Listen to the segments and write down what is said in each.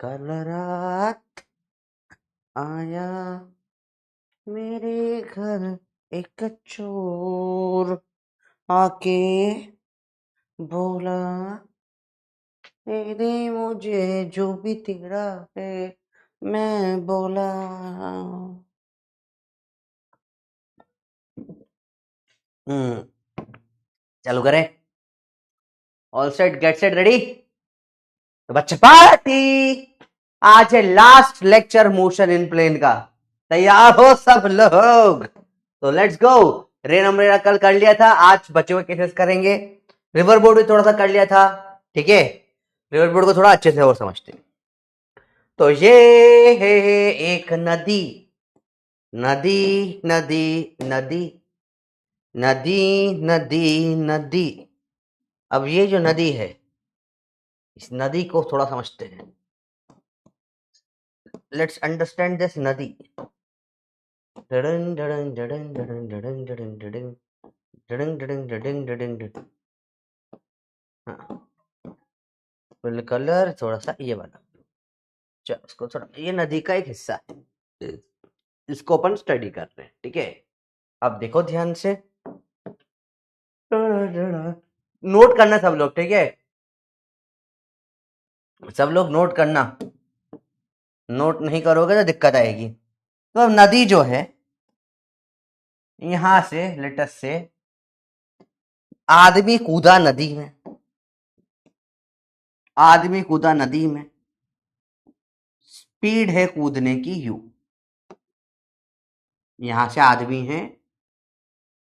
कल रात आया मेरे घर एक चोर आके बोला दे दे मुझे जो भी तेरा है। मैं बोला चालू करें। All set get set ready. तो बच्चे पार्टी आज है last lecture motion in plane का। तैयार हो सब लोग? तो लेट्स गो। रेन अम्ब्रेला कल कर लिया था, आज बच्चों के केसेस करेंगे। रिवर बोर्ड भी थोड़ा सा कर लिया था, ठीक है। रिवर बोर्ड को थोड़ा अच्छे से और समझते हैं। तो ये है एक नदी, नदी नदी नदी नदी नदी नदी। अब ये जो नदी है, इस नदी को थोड़ा समझते हैं। लेट्स अंडरस्टैंड दिस नदी। Duddon Duddon Duddon Duddon Duddon Duddon Duddon Duddon Duddon Duddon Duddon Duddon. हाँ, फुल कलर थोड़ा सा ये वाला। चलो उसको थोड़ा, ये नदी का एक हिस्सा है, इसको अपन स्टडी कर रहे हैं, ठीक है। अब देखो ध्यान से, नोट करना सब लोग, ठीक है। सब लोग नोट करना, नोट नहीं करोगे तो दिक्कत आएगी। तो अब नदी जो है, यहां से लेटस से आदमी कूदा नदी में, आदमी कूदा नदी में, स्पीड है कूदने की यू। यहां से आदमी है,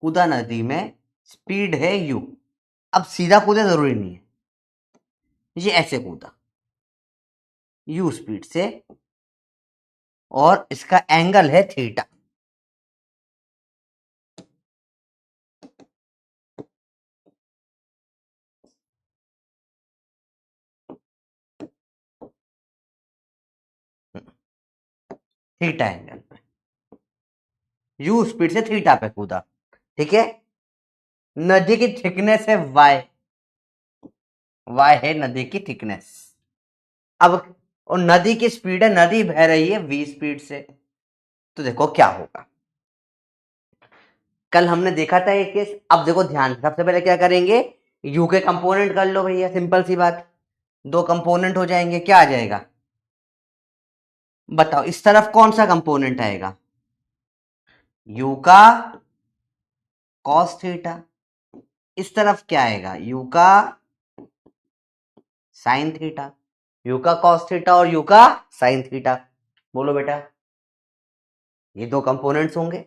कूदा नदी में, स्पीड है यू। अब सीधा कूदे जरूरी नहीं है, ये ऐसे कूदा यू स्पीड से, और इसका एंगल है थीटा। थीटा एंगल पे, यू स्पीड से थीटा पे कूदा, ठीक है। नदी की थिकनेस है वाई, वाई है नदी की थिकनेस। अब और नदी की स्पीड है, नदी बह रही है वी स्पीड से। तो देखो क्या होगा, कल हमने देखा था एक केस। अब देखो ध्यान से, सबसे पहले क्या करेंगे, यू के कंपोनेंट कर लो भैया, सिंपल सी बात। दो कंपोनेंट हो जाएंगे, क्या आ जाएगा बताओ। इस तरफ कौन सा कंपोनेंट आएगा, यू का कॉस थीटा। इस तरफ क्या आएगा, यू का साइन थीटा। यू का कॉस थीटा और यू का साइन थीटा। बोलो बेटा, ये दो कंपोनेंट्स होंगे।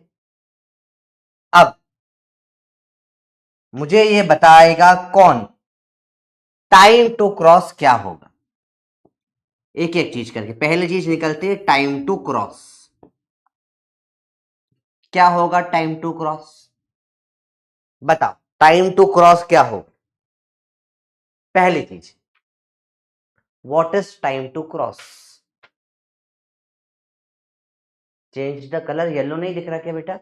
अब मुझे ये बताएगा कौन, टाइम टू क्रॉस क्या होगा। एक एक चीज करके, पहली चीज निकलती है टाइम टू क्रॉस। क्या होगा टाइम टू क्रॉस, बताओ। टाइम टू क्रॉस क्या होगा, पहली चीज, what is time to cross. Change the colour, yellow नहीं दिख रहा क्या बेटा,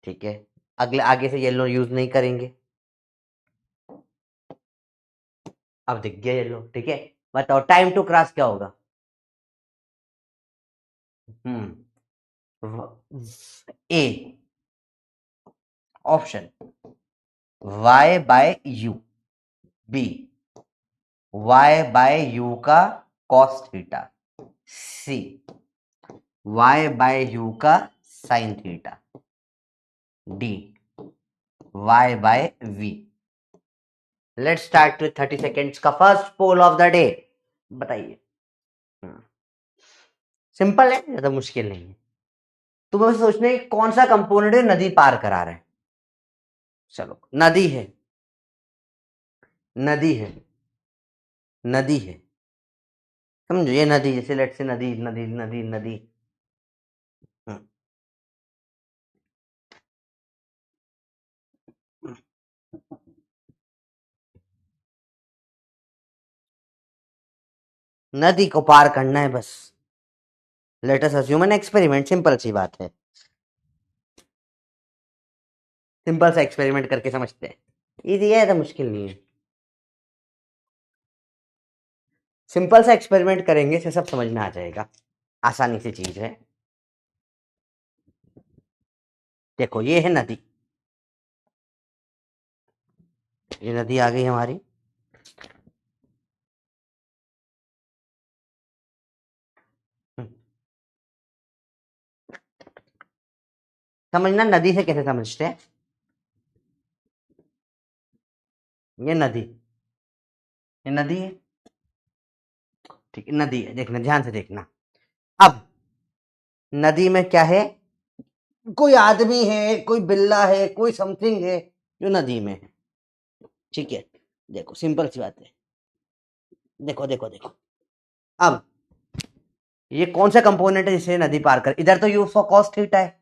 ठीक है। अगले आगे से येलो यूज नहीं करेंगे। अब दिख गया येलो, ठीक है। बताओ टाइम टू क्रॉस क्या होगा। A option, y by u. B, y by u का cos theta. C, y by u का sine theta. D, y by v. Let's start with 30 seconds का first poll of the day. बताइए। Simple है, ज्यादा मुश्किल नहीं है। तुम्हें बस सोचना है कौन सा कंपोनेंट है नदी पार करा रहा है। चलो, नदी है, नदी है, नदी है, समझो ये नदी, जैसे लेट से नदी नदी नदी नदी। नदी को पार करना है बस। Let us assume an experiment, simple सी बात है। सिंपल सा एक्सपेरिमेंट करके समझते हैं, इजी है, तो मुश्किल नहीं है। सिंपल सा एक्सपेरिमेंट करेंगे, इसे सब समझ में आ जाएगा, आसानी से चीज है। देखो ये है नदी, ये नदी आ गई हमारी, समझना नदी से कैसे समझते हैं। ये नदी, ये नदी है, ठीक है, नदी है, देखना ध्यान से देखना। अब नदी में क्या है, कोई आदमी है, कोई बिल्ला है, कोई समथिंग है जो नदी में है, ठीक है। देखो सिंपल सी बात है, देखो देखो देखो। अब ये कौन सा कंपोनेंट है जिससे नदी पार कर, इधर तो यू कॉस थीटा है,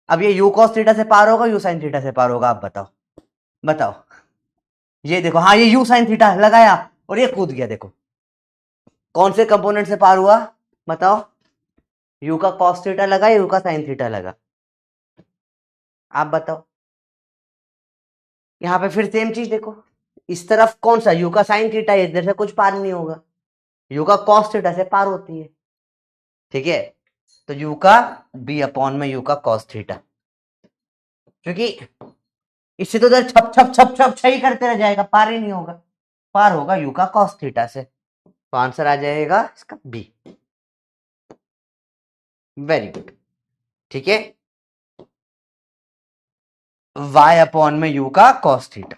अब ये यू कॉस थीटा से पार होगा, यू साइन थीटा से पार होगा, आप बताओ, बताओ। ये देखो, हाँ ये यू साइन थीटा लगाया और ये कूद गया, देखो कौन से कंपोनेंट से पार हुआ, बताओ। यू का कॉस थीटा लगा, यू का साइन थीटा लगा, आप बताओ। यहां पे फिर सेम चीज देखो, इस तरफ कौन सा, यू का साइन थीटा है, इधर से कुछ पार नहीं होगा, यू का कॉस थीटा से पार होती है, ठीक है। तो यू का बी अपॉन में यू का कॉस थीटा, क्योंकि इससे तो इधर छप छप छप छप छही करते रह जाएगा, पार ही नहीं होगा, पार होगा यू का कॉस थीटा से, तो आंसर आ जाएगा इसका बी। वेरी गुड, ठीक है। y अपॉन में u का cos थीटा।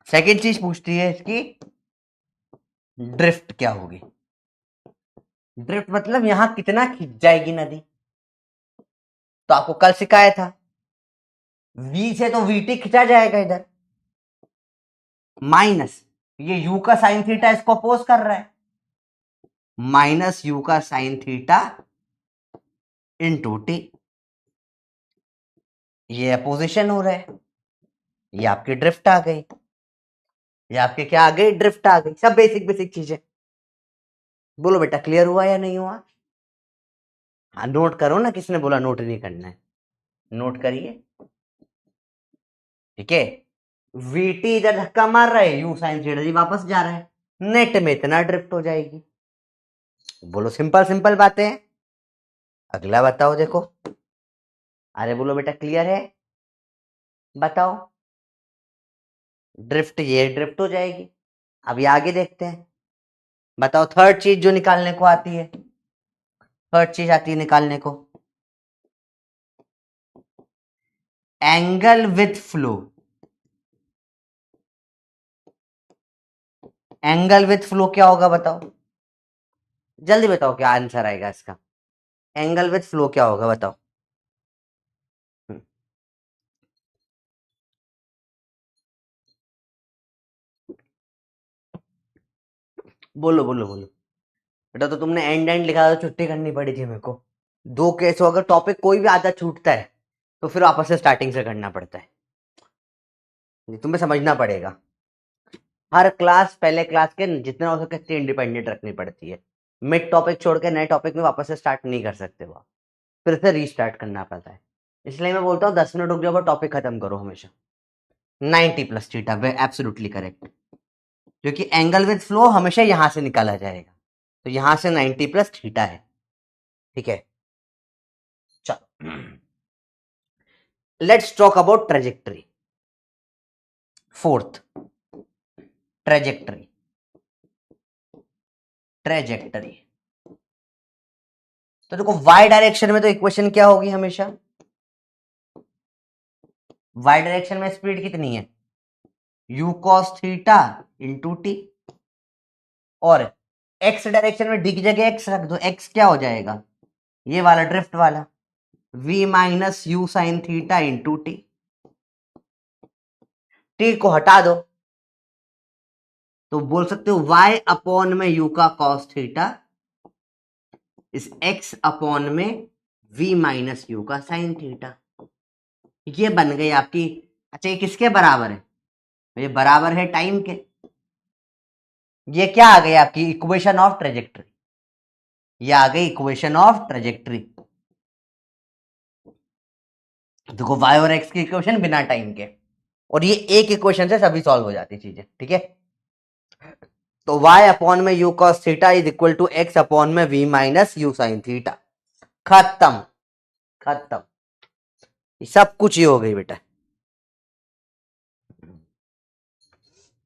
सेकेंड चीज पूछती है इसकी, ड्रिफ्ट क्या होगी। ड्रिफ्ट मतलब यहां कितना खिंच जाएगी नदी, तो आपको कल सिखाया था, v से तो vt खिंचा जाएगा इधर, माइनस ये u का साइन थीटा इसको अपोज कर रहा है, माइनस u का साइन थीटा इंटू टी, ये अपोजिशन हो रहा है, ये आपकी ड्रिफ्ट आ गई, ये आपके क्या आ गई, ड्रिफ्ट आ गई। सब बेसिक बेसिक चीजें, बोलो बेटा क्लियर हुआ या नहीं हुआ। हाँ नोट करो ना, किसने बोला नोट नहीं करना है, नोट करिए, ठीक है। वीटी इधर धक्का मार रहा है, यू साइन थीटा जी वापस जा रहा है, नेट में इतना ड्रिफ्ट हो जाएगी। बोलो सिंपल सिंपल बातें हैं। अगला बताओ, देखो, अरे बोलो बेटा क्लियर है, बताओ। ड्रिफ्ट, ये ड्रिफ्ट हो जाएगी। अभी आगे देखते हैं, बताओ थर्ड चीज जो निकालने को आती है, थर्ड चीज आती है निकालने को, angle with flow. Angle with flow क्या होगा बताओ, जल्दी बताओ क्या आंसर आएगा इसका, एंगल विथ फ्लो क्या होगा बताओ। बोलो बोलो बोलो बेटा, तो तुमने एंड एंड लिखा था, छुट्टी करनी पड़ी थी मेरे को। दो केस हो, अगर टॉपिक कोई भी आधा छूटता है तो फिर वापस से स्टार्टिंग से करना पड़ता है, ये तुम्हें समझना पड़ेगा। हर क्लास पहले क्लास के जितना हो सके इंडिपेंडेंट रखनी पड़ती है, मिड टॉपिक छोड़ के नए टॉपिक में वापस से स्टार्ट नहीं कर सकते वो, फिर से रीस्टार्ट करना पड़ता है। इसलिए मैं बोलता हूँ 10 मिनट रुक जाओ, टॉपिक खत्म करो हमेशा। 90 प्लस थीटा, वे एब्सोल्युटली करेक्ट, क्योंकि एंगल विद फ्लो हमेशा यहां से निकाला जाएगा, तो यहां से 90 प्लस थीटा है, ठीक है। चलो let's talk about trajectory. Fourth, trajectory, trajectory. तो देखो वाई डायरेक्शन में तो इक्वेशन क्या होगी हमेशा, वाई डायरेक्शन में स्पीड कितनी है, you cos theta into T, और एक्स डायरेक्शन में डी की जगह एक्स रख दो, एक्स क्या हो जाएगा, ये वाला ड्रिफ्ट वाला, v minus u sine theta into T, T को हटा दो तो बोल सकते हो y अपॉन में u का कॉस थीटा इस x अपॉन में v माइनस यू का साइन थीटा, ये बन गई आपकी। अच्छा ये किसके बराबर है, ये बराबर है टाइम के, ये क्या आ गई आपकी इक्वेशन ऑफ ट्रेजेक्टरी, ये आ गई इक्वेशन ऑफ ट्रेजेक्टरी। देखो y और x की इक्वेशन बिना टाइम के, और ये एक इक्वेशन से सभी सॉल्व हो जाती चीजें, ठीक है। तो y अपॉन में u cos theta is equal to x upon में v minus u sine theta. खत्म खत्म, सब कुछ ही हो गई बेटा।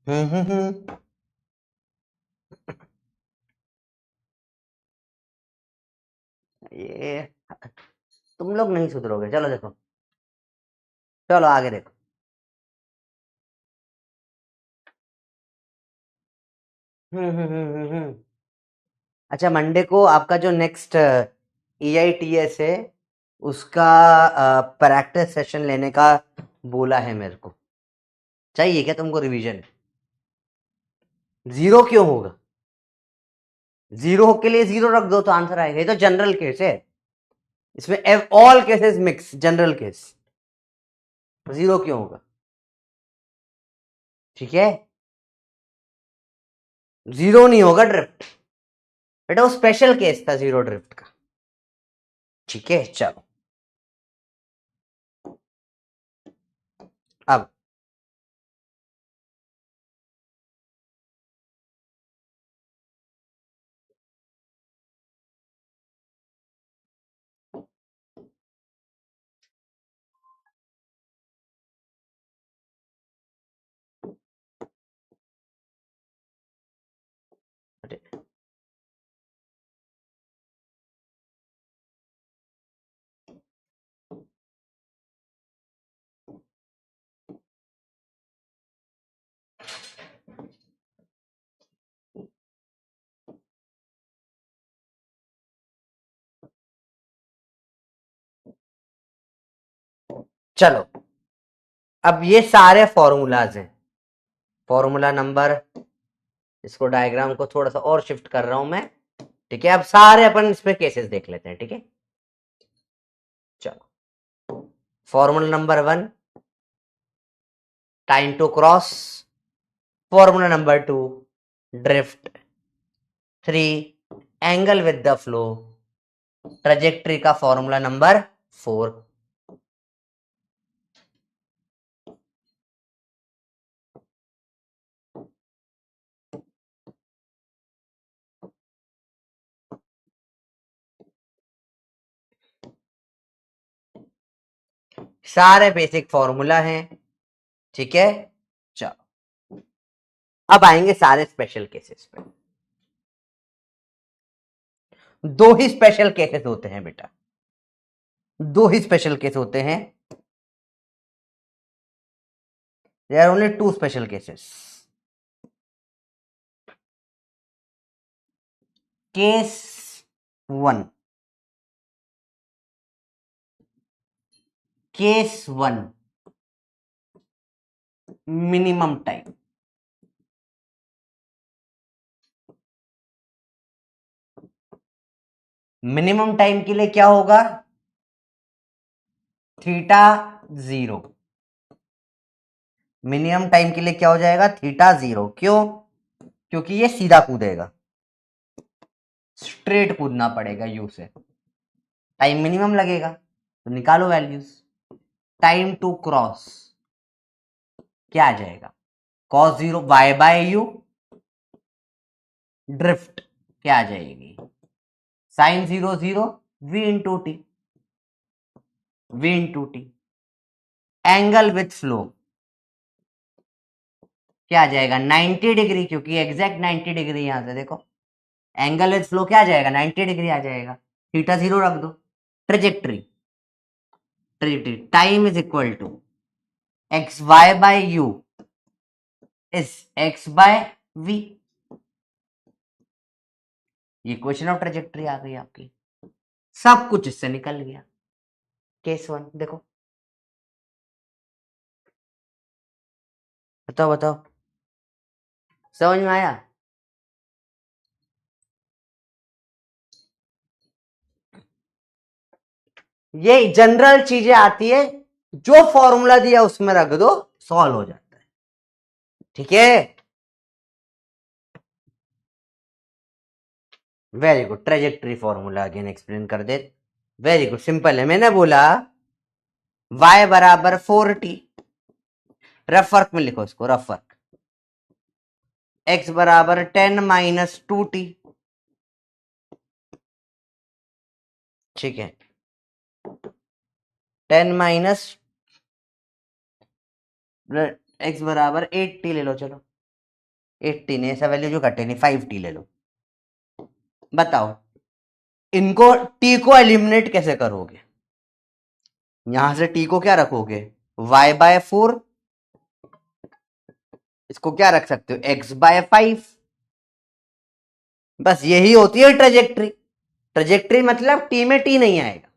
हम्म। ये तुम लोग नहीं सुधरोगे, चलो देखो, चलो आगे देखो। हम्म। अच्छा, मंडे को आपका जो नेक्स्ट EITS है उसका प्रैक्टिस सेशन लेने का बोला है मेरे को। चाहिए क्या तुमको रिवीजन? जीरो क्यों होगा? जीरो के लिए जीरो रख दो तो आंसर आएगा। ये तो जनरल केस है, इसमें all cases mix, general case, zero क्यों होगा? ठीक है, जीरो नहीं होगा ड्रिफ्ट बेटा, वो स्पेशल केस था जीरो ड्रिफ्ट का। ठीक है चलो, अब चलो, अब ये सारे फॉर्मूलाज हैं, फॉर्मूला नंबर, इसको डायग्राम को थोड़ा सा और शिफ्ट कर रहा हूं मैं, ठीक है। अब सारे अपन इसमें केसेस देख लेते हैं, ठीक है। चलो, formula number 1 time to cross, formula number 2 drift, 3 angle with the flow, trajectory का फॉर्मूला नंबर 4। सारे बेसिक फॉर्मूला हैं, ठीक है। चलो, अब आएंगे सारे स्पेशल केसेस पे। दो ही स्पेशल केसेस होते हैं बेटा, दो ही स्पेशल केस होते हैं। There are only two special cases. Case 1, case 1 minimum time, minimum time के लिए क्या होगा? थीटा 0। मिनिमम टाइम के लिए क्या हो जाएगा? थीटा 0। क्यों? क्योंकि ये सीधा कूदेगा, स्ट्रेट कूदना पड़ेगा यू से, टाइम मिनिमम लगेगा, तो निकालो वैल्यूज। टाइम टू क्रॉस क्या आ जाएगा? cos 0 y by u, drift क्या आ जाएगी? Sine 0 0 v into t, v into t. Angle with flow क्या आ जाएगा? 90 डिग्री, क्योंकि एग्जैक्ट 90 डिग्री यहां से देखो, एंगल विथ फ्लो क्या आ जाएगा? 90 डिग्री आ जाएगा, थीटा 0 रख दो। Trajectory, time is equal to x y by u is x by v. ये क्वेश्चन ऑफ ट्रेजेक्ट्री आ गई आपकी, सब कुछ इससे निकल गया। केस 1 देखो, बताओ बताओ, समझ में आया? ये जनरल चीजें आती है, जो फॉर्मूला दिया उसमें रख दो, सॉल्व हो जाता है, ठीक है। Very good, trajectory formula again explain कर दे। वेरी गुड, सिंपल है। मैंने बोला y बराबर 4t, रफ वर्क में लिखो इसको, रफ वर्क। x बराबर 10 माइनस 2t, ठीक है, 10 माइनस x बराबर 8t ले लो, चलो 8t ने ऐसा वैल्यू जो घटे नहीं, 5t ले लो। बताओ इनको t को एलिमिनेट कैसे करोगे? यहां से t को क्या रखोगे, y/4, इसको क्या रख सकते हो, x/5। बस यही होती है ट्रेजेक्ट्री। ट्रेजेक्ट्री मतलब टी में टी नहीं आएगा,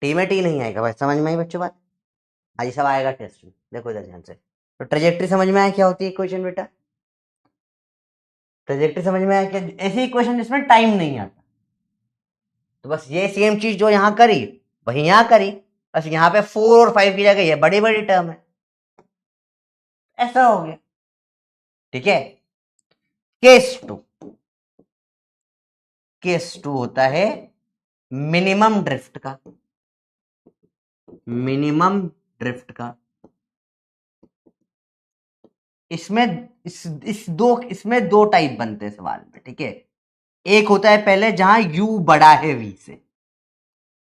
टी में टी नहीं आएगा। भाई समझ में आई बच्चों बात? आज सब आएगा टेस्ट में, देखो इधर ध्यान से। तो ट्रेजेक्ट्री समझ में आया क्या होती है इक्वेशन बेटा? ट्रेजेक्ट्री समझ में आया क्या? ऐसी इक्वेशन जिसमें टाइम नहीं आता। तो बस ये सेम चीज जो यहां करी वही यहां करी, बस यहां पे 4 और 5 की जगह ये बड़ी बड़ी टर्म है, ऐसा हो गया। ठीक है, केस टू, केस टू होता है मिनिमम ड्रिफ्ट का, मिनिमम ड्रिफ्ट का। इसमें इसमें दो टाइप बनते हैं सवाल में, ठीक है। एक होता है पहले जहां u बड़ा है v से,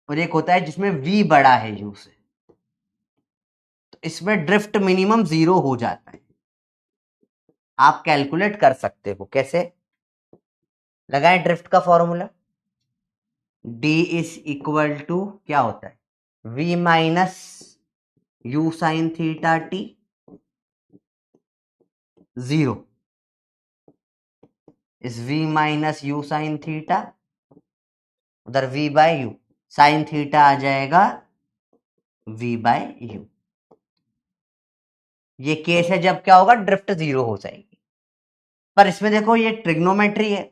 और एक होता है जिसमें v बड़ा है u से। तो इसमें ड्रिफ्ट मिनिमम 0 हो जाता है। आप कैलकुलेट कर सकते हो, कैसे लगाएं ड्रिफ्ट का formula? d is equal to क्या होता है, v minus u sine theta t 0 is v minus u sine theta, उधर v by u, sine theta आ जाएगा v बाय u। ये केस है जब क्या होगा, ड्रिफ्ट 0 हो जाएगी। पर इसमें देखो ये ट्रिग्नोमेट्री है,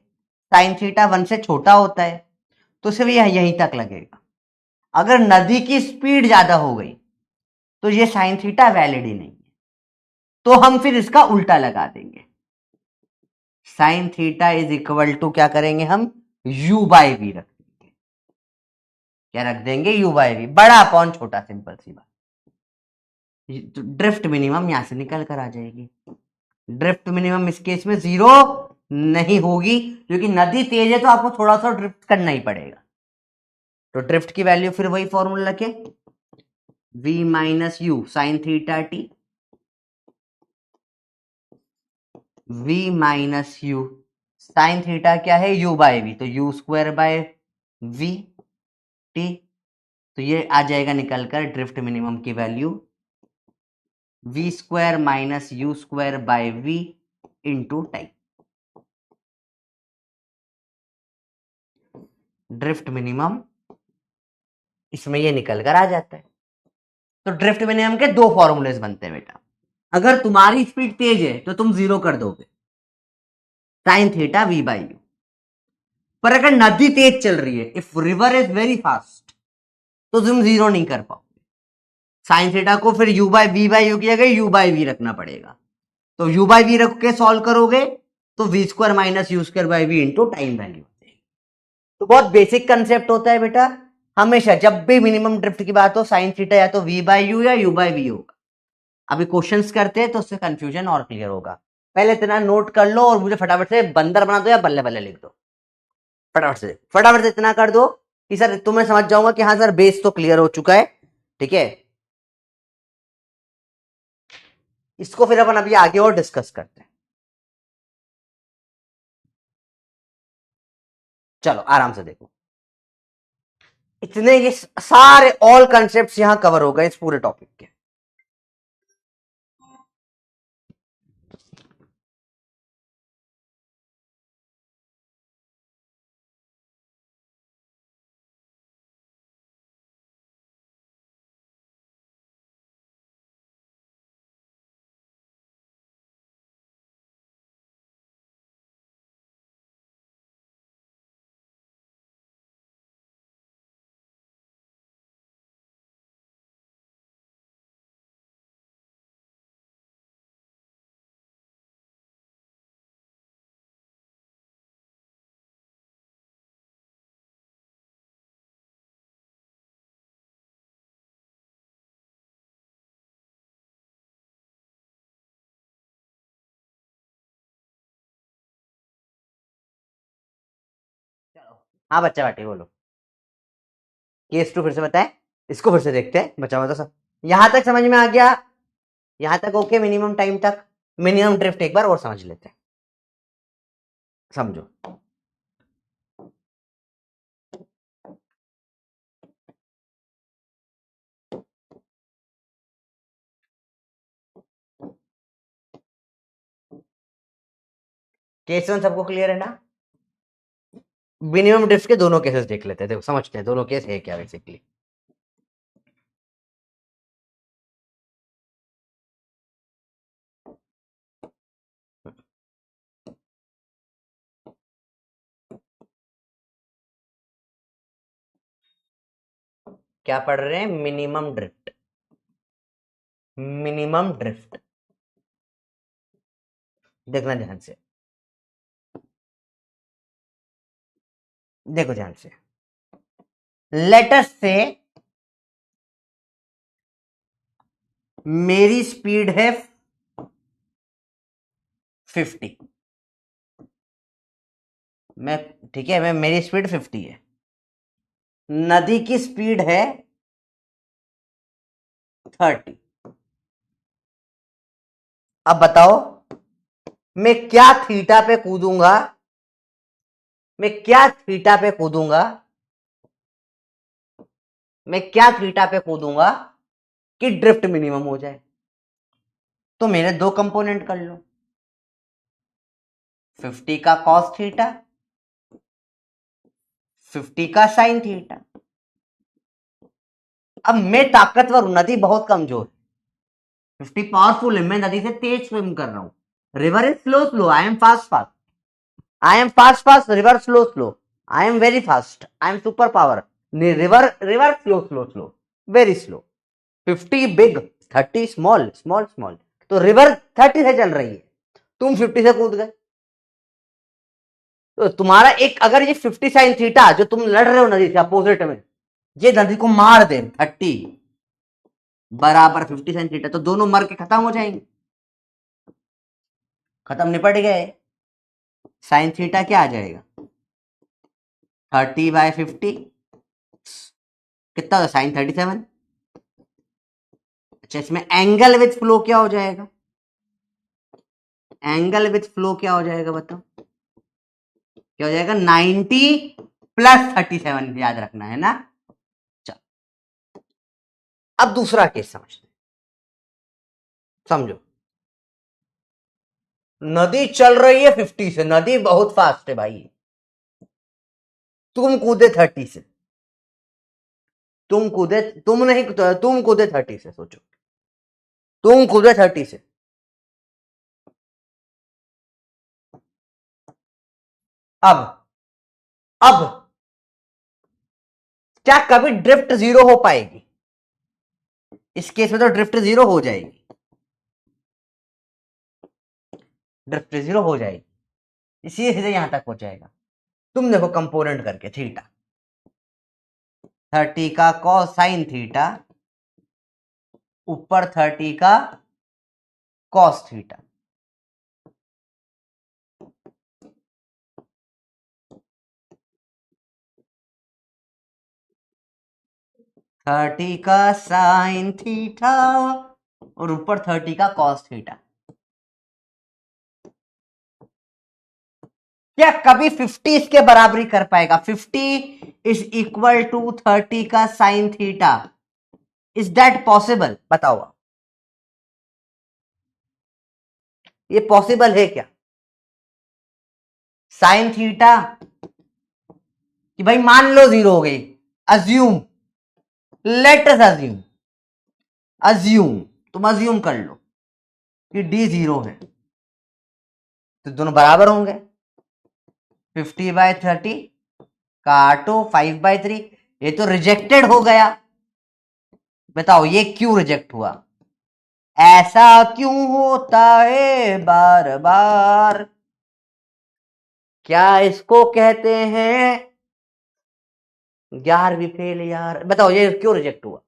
साइन थीटा 1 से छोटा होता है, तो सिर्फ ये यहीं तक लगेगा। अगर नदी की स्पीड ज्यादा हो गई तो ये साइन थीटा वैलिड ही नहीं है, तो हम फिर इसका उल्टा लगा देंगे। Sine theta is equal to क्या करेंगे हम, u बाय वी रख देंगे। क्या रख देंगे, u बाय वी, बड़ा अपॉन छोटा, सिंपल सी बात। तो ड्रिफ्ट मिनिमम यहां से निकल कर आ जाएगी। ड्रिफ्ट मिनिमम इस केस में 0 नहीं होगी, क्योंकि नदी तेज है तो आपको थोड़ा सा ड्रिफ्ट करना ही पड़ेगा। तो ड्रिफ्ट की वैल्यू फिर वही फॉर्मूला रखे, v minus u sine theta t, v minus u sine theta क्या है, u बाय वी, तो u square by v t. तो ये आ जाएगा निकलकर ड्रिफ्ट मिनिमम की value v square minus u square by v into time. Drift minimum इसमें ये निकल कर आ जाता है। तो ड्रिफ्ट मिनिमम के दो फॉर्मूलेस बनते हैं बेटा। अगर तुम्हारी स्पीड तेज है तो तुम 0 कर दोगे, sine theta v by u. पर अगर नदी तेज चल रही है, if river is very fast, तो तुम 0 नहीं कर पाओगे। साइन थीटा को फिर u by v by u की जगह u बाय वी रखना पड़ेगा। तो u बाय वी रख के सॉल्व करोगे तो v square minus u square by v into time value. तो बहुत बेसिक कंसेप्ट होता है बेटा। हमेशा जब भी मिनिमम ड्रिफ्ट की बात हो, साइन थीटा या तो v बाय यू या u बाय वी होगा। अभी क्वेश्चंस करते हैं तो उससे कंफ्यूजन और क्लियर होगा। पहले इतना नोट कर लो और मुझे फटाफट से बंदर बना दो या बल्ले बल्ले लिख दो। फटाफट से इतना कर दो कि सर तुम्हें समझ जाऊंगा कि हाँ सर बेस तो क्लियर हो चुका है। ठीक है, इसको फिर अपन अभी आगे और डिस्कस करते हैं। चलो आराम से देखो, इतने ये सारे ऑल कंसेप्ट यहां कवर हो गए इस पूरे टॉपिक के। हाँ बच्चा पार्टी बोलो। केस टू फिर से बताए, इसको फिर से देखते हैं। बच्चा बताओ सब यहां तक समझ में आ गया? यहां तक ओके? मिनिमम टाइम तक, मिनिमम ड्रिफ्ट एक बार और समझ लेते हैं, समझो। केस वन सबको क्लियर है ना? मिनिमम ड्रिफ्ट के दोनों केसेस देख लेते हैं, देखो समझते हैं दोनों केस है क्या बेसिकली। क्या पढ़ रहे हैं? Minimum drift, minimum drift. देखना ध्यान से, देखो ध्यान से। लेटस से मेरी स्पीड है 50, मैं ठीक है, मैं मेरी स्पीड 50 है, नदी की स्पीड है 30। अब बताओ मैं क्या थीटा पे कूदूंगा, मैं क्या थीटा पे कूदूंगा, मैं क्या थीटा पे कूदूंगा कि ड्रिफ्ट मिनिमम हो जाए? तो मेरे दो कंपोनेंट कर लो, 50 का कॉस थीटा, 50 का साइन थीटा। अब मैं ताकतवर हूं, नदी बहुत कमजोर, 50 पावरफुल है, मैं नदी से तेज स्विम कर रहा हूं। River is slow slow, I am fast fast, I am fast fast, river slow slow, I am very fast, I am super power. River river slow slow slow, very slow. 50 big, 30 small small small. तो river 30 से चल रही है, तुम 50 से कूद गए। तो तुम्हारा एक, अगर ये 50 साइन थीटा जो तुम लड़ रहे हो नदी से अपोजिट में, ये नदी को मार दे 30 बराबर 50 साइन थीटा, तो दोनों मर के खत्म हो जाएंगे, खत्म, निपट गए। साइन थीटा क्या आ जाएगा? 30/50, कितना होगा? साइन 37। अच्छा, इसमें एंगल विथ फ्लो क्या हो जाएगा? एंगल विथ फ्लो क्या हो जाएगा बताओ? क्या हो जाएगा? 90 प्लस 37, याद रखना है ना। चलो अब दूसरा केस समझते, समझो। नदी चल रही है 50 से, नदी बहुत फास्ट है भाई, तुम कूदे 30 से, तुम कूदे, तुम नहीं, तुम कूदे 30 से, सोचो तुम कूदे 30 से। अब अब क्या कभी ड्रिफ्ट जीरो हो पाएगी? इस केस में तो ड्रिफ्ट जीरो हो जाएगी, ड्रिफ्ट जीरो हो जाएगी, इसी से यहां तक हो जाएगा। तुम देखो कंपोनेंट करके, थीटा 30 का कॉस साइन थीटा ऊपर 30 का कॉस थीटा, 30 का साइन थीटा और ऊपर 30 का कॉस थीटा। क्या कभी 50 इसके बराबरी कर पाएगा? 50 इज इक्वल टू 30 का sine theta, is that possible? बताओ, ये पॉसिबल है क्या? साइन थीटा कि भाई मान लो जीरो हो गई, assume, let us assume, assume, तुम अज्यूम कर लो कि डी जीरो है, तो दोनों बराबर होंगे। 50/30 काटो 5/3, ये तो रिजेक्टेड हो गया। बताओ ये क्यों रिजेक्ट हुआ? ऐसा क्यों होता है बार बार? क्या इसको कहते हैं 11वीं फेल यार? बताओ ये क्यों रिजेक्ट हुआ?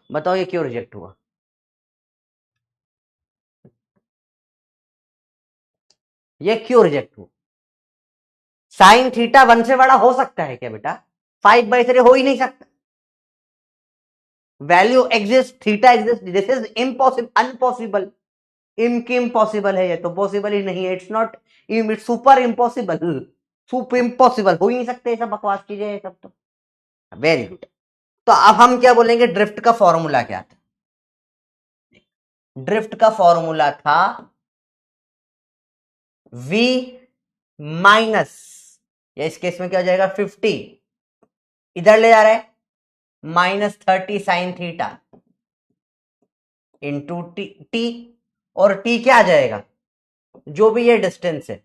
बताओ ये क्यों रिजेक्ट हुआ? ये क्यों रिजेक्ट हुआ? साइन थीटा 1 से बड़ा हो सकता है क्या बेटा? 5/3 हो ही नहीं सकता। Value exist, theta exist, this is impossible, impossible. Impossible है, ये तो पॉसिबल ही नहीं है। It's not, it's super impossible, super impossible, हो ही नहीं सकते। सब बकवास कीजिए सब तो। Very good. तो अब हम क्या बोलेंगे, ड्रिफ्ट का फॉर्मूला क्या था? ड्रिफ्ट का फॉर्मूला था v माइनस, या इस केस में क्या हो जाएगा, 50 इधर ले जा रहा है, -30 साइन थीटा इंटू टी, और टी क्या आ जाएगा, जो भी ये डिस्टेंस है,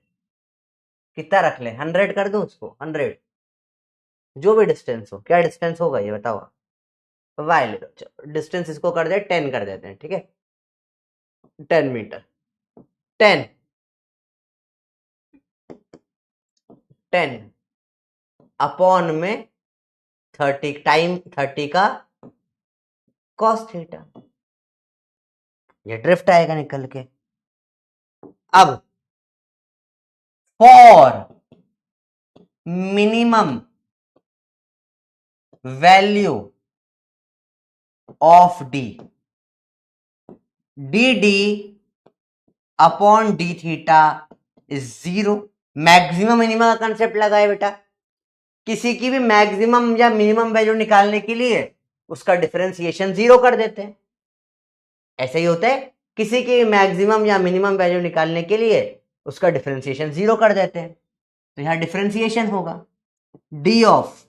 कितना रख ले, 100 कर दो उसको, 100, जो भी डिस्टेंस हो। क्या डिस्टेंस होगा ये बताओ? वाई ले लो, डिस्टेंस इसको कर दे 10 कर देते हैं, ठीक है, 10 मीटर, 10 अपॉन में 30 टाइम 30 का कॉस थीटा, ये ड्रिफ्ट आएगा निकल के। अब for minimum value of D, D upon D theta is 0। Maximum minimum का कंसेप्ट लगा है बेटा। किसी की भी मैक्सिमम या मिनिमम वैल्यू निकालने के लिए उसका डिफरेंशिएशन 0 कर देते हैं। ऐसे ही होता है, किसी की मैक्सिमम या मिनिमम वैल्यू निकालने के लिए उसका डिफरेंशिएशन 0 कर देते हैं। तो यहां डिफरेंशिएशन होगा D of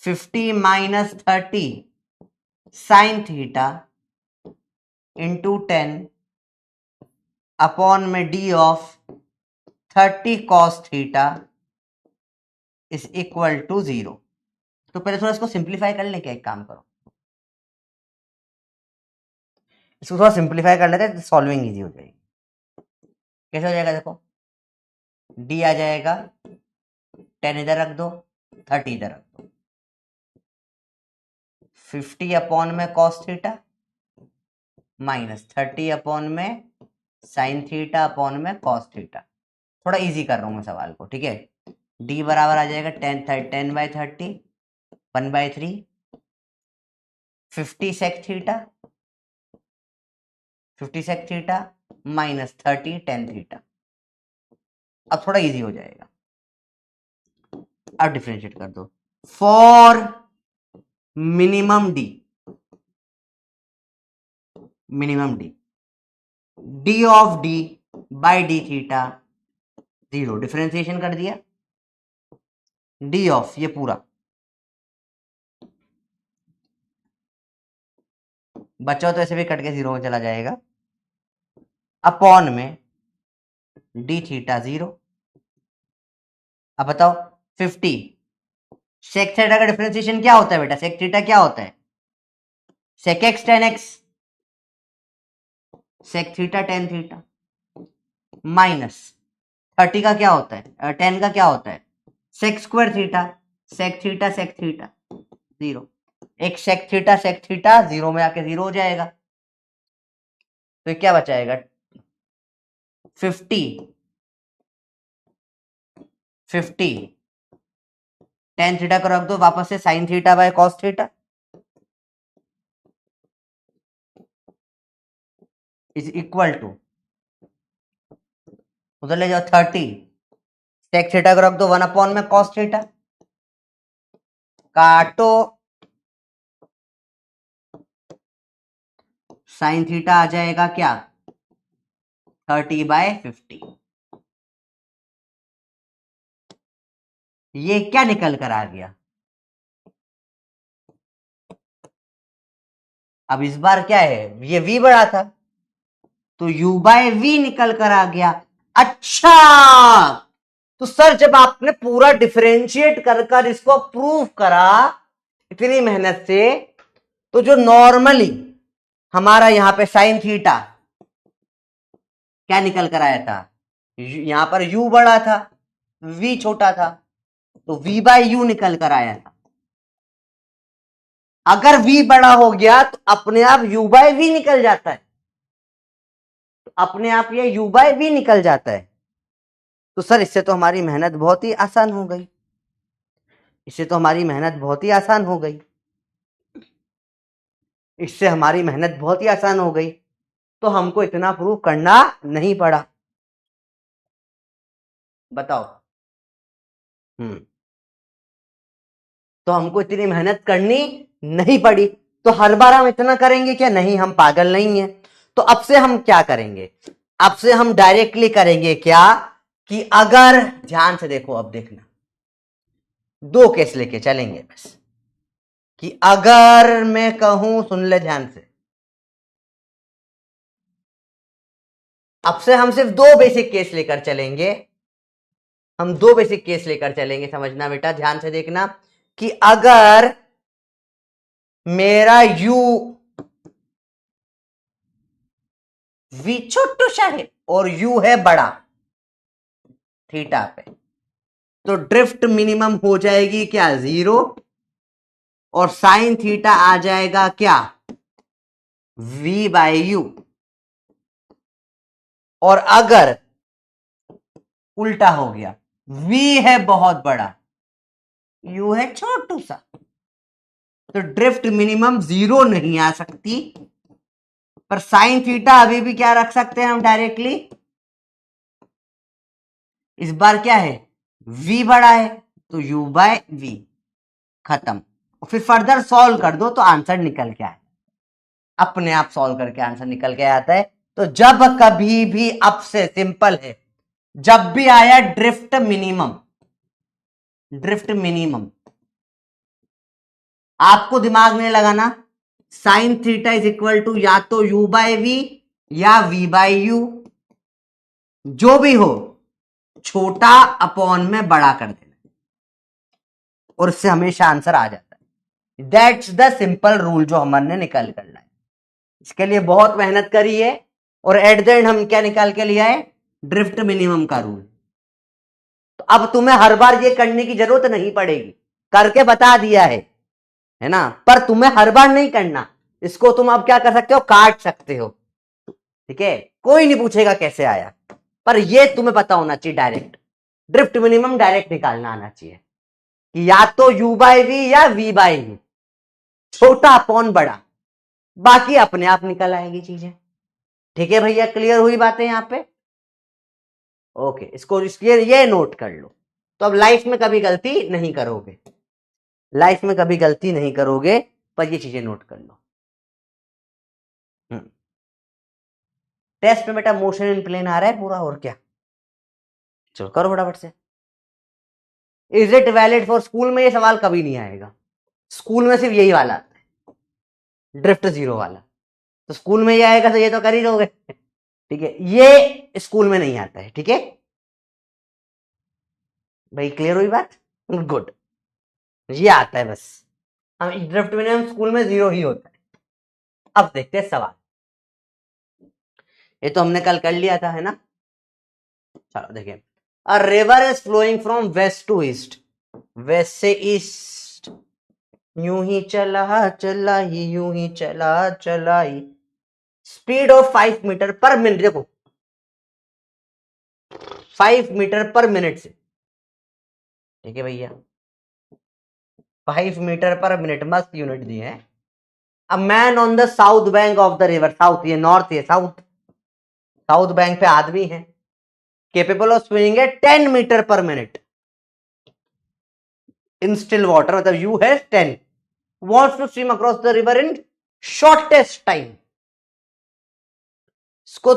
50 minus 30 sine theta into 10 upon में D of 30 cos theta is equal to 0। तो पहले थोड़ा इसको सिंप्लीफाई कर लें क्या, एक काम करो, इसको थोड़ा सिंप्लीफाई कर लेते हैं, सॉल्विंग इजी हो जाएगी। कैसे हो जाएगा देखो, डी आ जाएगा 10 इधर रख दो, 30 इधर रख दो, 50 अपॉन में कॉस थीटा माइनस 30 अपॉन में साइन थीटा अपॉन में कॉस थीटा। थोड़ा इजी कर रहा हूं मैं सवाल को, ठीक है। डी बराबर आ जाएगा 10/30 1/3 50 sec theta minus 30 tan theta. अब थोड़ा इजी हो जाएगा, अब डिफरेंशिएट कर दो। For minimum d d of d by d theta 0, differentiation कर दिया, डी ऑफ ये पूरा बचा तो ऐसे भी कट के 0 में चला जाएगा, अपॉन में डी थीटा 0। अब बताओ 50 सेक थीटा का डिफरेंशिएशन क्या होता है बेटा, सेक थीटा क्या होता है, sec x tan x, sec theta tan theta minus 30 का क्या होता है, 10 का क्या होता है, sec square theta, sec theta 0। एक सेक थीटा 0 में आके 0 हो जाएगा। तो क्या बचाएगा, 50 टेन थीटा को रख दो वापस से, sine theta by cos theta is equal to, उधर ले जाओ 30 सेक थीटा को रख दो 1 अपॉन में कॉस थीटा, काटो साइन थीटा आ जाएगा क्या, 30/50। ये क्या निकल कर आ गया, अब इस बार क्या है, ये v बड़ा था तो u/v निकल कर आ गया। अच्छा, तो सर जब आपने पूरा डिफरेंशिएट कर इसको प्रूव करा इतनी मेहनत से, तो जो नॉर्मली हमारा यहां पे साइन थीटा क्या निकल कर आया था, यहां पर u बड़ा था v छोटा था, तो v/u निकल कर आया था। अगर v बड़ा हो गया तो अपने आप u/v निकल जाता है। तो अपने आप ये u बाय v निकल जाता है। तो सर इससे तो हमारी मेहनत बहुत ही आसान हो गई, इससे तो हमारी मेहनत बहुत ही आसान हो गई, इससे हमारी मेहनत बहुत ही आसान हो गई। तो हमको इतना प्रूव करना नहीं पड़ा। बताओ। तो हमको इतनी मेहनत करनी नहीं पड़ी। तो हर बार हम इतना करेंगे क्या? नहीं, हम पागल नहीं है। तो अब से हम क्या करेंगे? अब से हम डायरेक्टली करेंगे क्या कि अगर, ध्यान से देखो, अब देखना, दो केस लेके चलेंगे बस, कि अगर मैं कहूं, सुन ले ध्यान से, अब से हम सिर्फ दो बेसिक केस लेकर चलेंगे, हम दो बेसिक केस लेकर चलेंगे। समझना बेटा, ध्यान से देखना, कि अगर मेरा u v छोटू सा है और u है बड़ा थीटा पे, तो ड्रिफ्ट मिनिमम हो जाएगी क्या? 0, और साइन थीटा आ जाएगा क्या? v by u. और अगर उल्टा हो गया, v है बहुत बड़ा, u है छोटू सा, तो ड्रिफ्ट मिनिमम 0 नहीं आ सकती, पर साइन थीटा अभी भी क्या रख सकते हैं हम डायरेक्टली? इस बार क्या है? v बड़ा है, तो u बाय v, खत्म। और फिर फर्दर सॉल्व कर दो तो आंसर निकल के आए, अपने आप सॉल्व करके आंसर निकल के आता है। तो जब कभी भी, अब से सिंपल है, जब भी आया ड्रिफ्ट मिनिमम, ड्रिफ्ट मिनिमम, आपको दिमाग में लगाना, sine theta is equal to या तो u बाय v या v बाय यू, जो भी हो छोटा अपॉन में बड़ा कर देना, और इससे हमेशा आंसर आ जाता है। दैट्स द सिंपल रूल जो हमने निकाल करना है। इसके लिए बहुत मेहनत करी है, और एट द एंड हम क्या निकाल के लिया है? ड्रिफ्ट मिनिमम का रूल। तो अब तुम्हें हर बार ये करने की जरूरत नहीं पड़ेगी, करके बता दिया है ना, पर तुम्हें हर बार नहीं करना। इसको तुम अब क्या कर सकते हो? काट सकते हो, ठीक है, कोई नहीं पूछेगा कैसे आया, पर ये तुम्हें पता होना चाहिए, डायरेक्ट ड्रिफ्ट मिनिमम डायरेक्ट निकालना आना चाहिए, कि या तो u बाय v या v बाय यू, छोटा अपॉन बड़ा, बाकी अपने आप निकल आएगी चीजें। ठीक है भैया, क्लियर हुई बातें यहां पे? ओके, इसको ये नोट कर लो। तो अब लाइफ में कभी गलती नहीं करोगे, लाइफ में कभी गलती नहीं करोगे, पर ये चीजें नोट कर लो। टेस्ट में बेटा मोशन इन प्लेन आ रहा है पूरा, और क्या, चलो करो फटाफट से। Is it valid for school में? ये सवाल कभी नहीं आएगा, स्कूल में सिर्फ यही वाला आता है, ड्रिफ्ट 0 वाला। तो स्कूल में ये आएगा तो ये तो कर ही लोगे, ठीक है, ये स्कूल में नहीं आता है, ठीक है भाई, क्लियर हुई बात? गुड, ये आता है बस, हम ड्रिफ्ट में, हम स्कूल में 0 ही होता है। अब देखते हैं सवाल, ये तो हमने कल कर लिया था, है ना। चलो देखिए, a river is flowing from west to east, west से ईस्ट, यूं ही चला चला ही, यूं ही चला चला ही, speed of 5 metre per minute, देखो 5 मीटर पर मिनट से, ठीक है भैया, 5 मीटर पर मिनट, मस्त यूनिट दी है। A man on the south bank of the river, south ये नॉर्थ, ये साउथ, साउथ बैंक पे आदमी है, केपेबल ऑफ स्विमिंग है 10 metre per minute in still water, मतलब यू है 10, wants to swim across the river in shortest time, इसको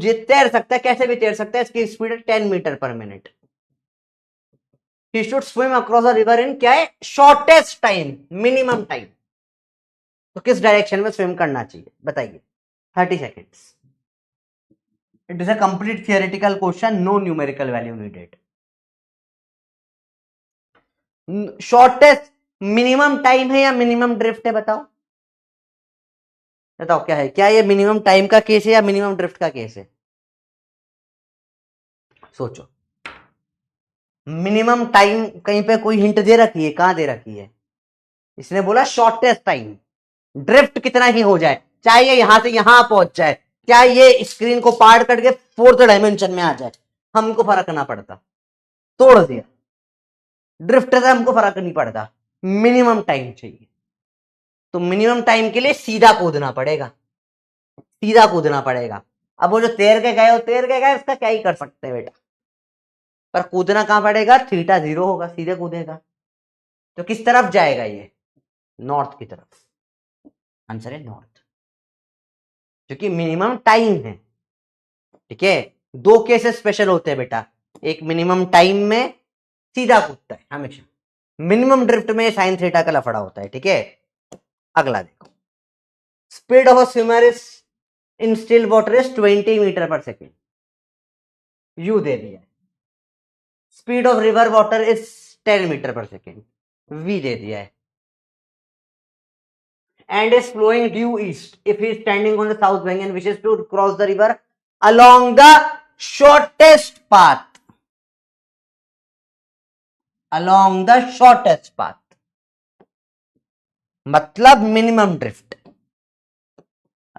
तैर सकता है, कैसे भी तैर सकता है, इसकी स्पीड है 10 metre per minute. he should swim across the river in क्या है? Shortest time, minimum time. तो किस डायरेक्शन में स्विम करना चाहिए बताइए? 30 seconds. It is a complete theoretical question, no numerical value needed. Shortest minimum time है या मिनिमम ड्रिफ्ट है? बताओ बताओ, क्या है? क्या ये मिनिमम टाइम का केस है या मिनिमम ड्रिफ्ट का केस है? सोचो, मिनिमम टाइम कहीं पे कोई हिंट दे रखी है? कहां दे रखी है? इसने बोला शॉर्टेस्ट टाइम, ड्रिफ्ट कितना ही हो जाए, चाहे ये यहां से यहां पहुंच जाए, क्या ये स्क्रीन को पार्ट करके फोर्थ डायमेंशन में आ जाए, हमको फर्क ना पड़ता, तोड़ दिया। ड्रिफ्ट से हमको फर्क नहीं पड़ता, मिनिमम टाइम चाहिए। तो मिनिमम टाइम के लिए सीधा कूदना पड़ेगा, सीधा कूदना पड़ेगा। अब वो जो तैर के गए, वो तैर के गए, उसका क्या ही कर सकते हैं बेटा, पर कूदना कहां पड़ेगा, थीटा 0 होगा, सीधे कूदेगा। तो किस तरफ जाएगा ये, नॉर्थ की तरफ। आंसर है नॉर्थ, क्योंकि मिनिमम टाइम है। ठीक है, दो केसेस स्पेशल होते हैं बेटा, एक मिनिमम टाइम में सीधा कूदता है हमेशा, मिनिमम ड्रिफ्ट में साइन थीटा का लफड़ा होता है। ठीक है, अगला देखो, speed of swimmer is in still water is 20 metre per second, u दे दिया। Speed of river water is 10 metre per second, v दे दिया है। And is flowing due east if he is standing on the south bank and wishes to cross the river along the shortest path, along the shortest path, मतलब minimum drift,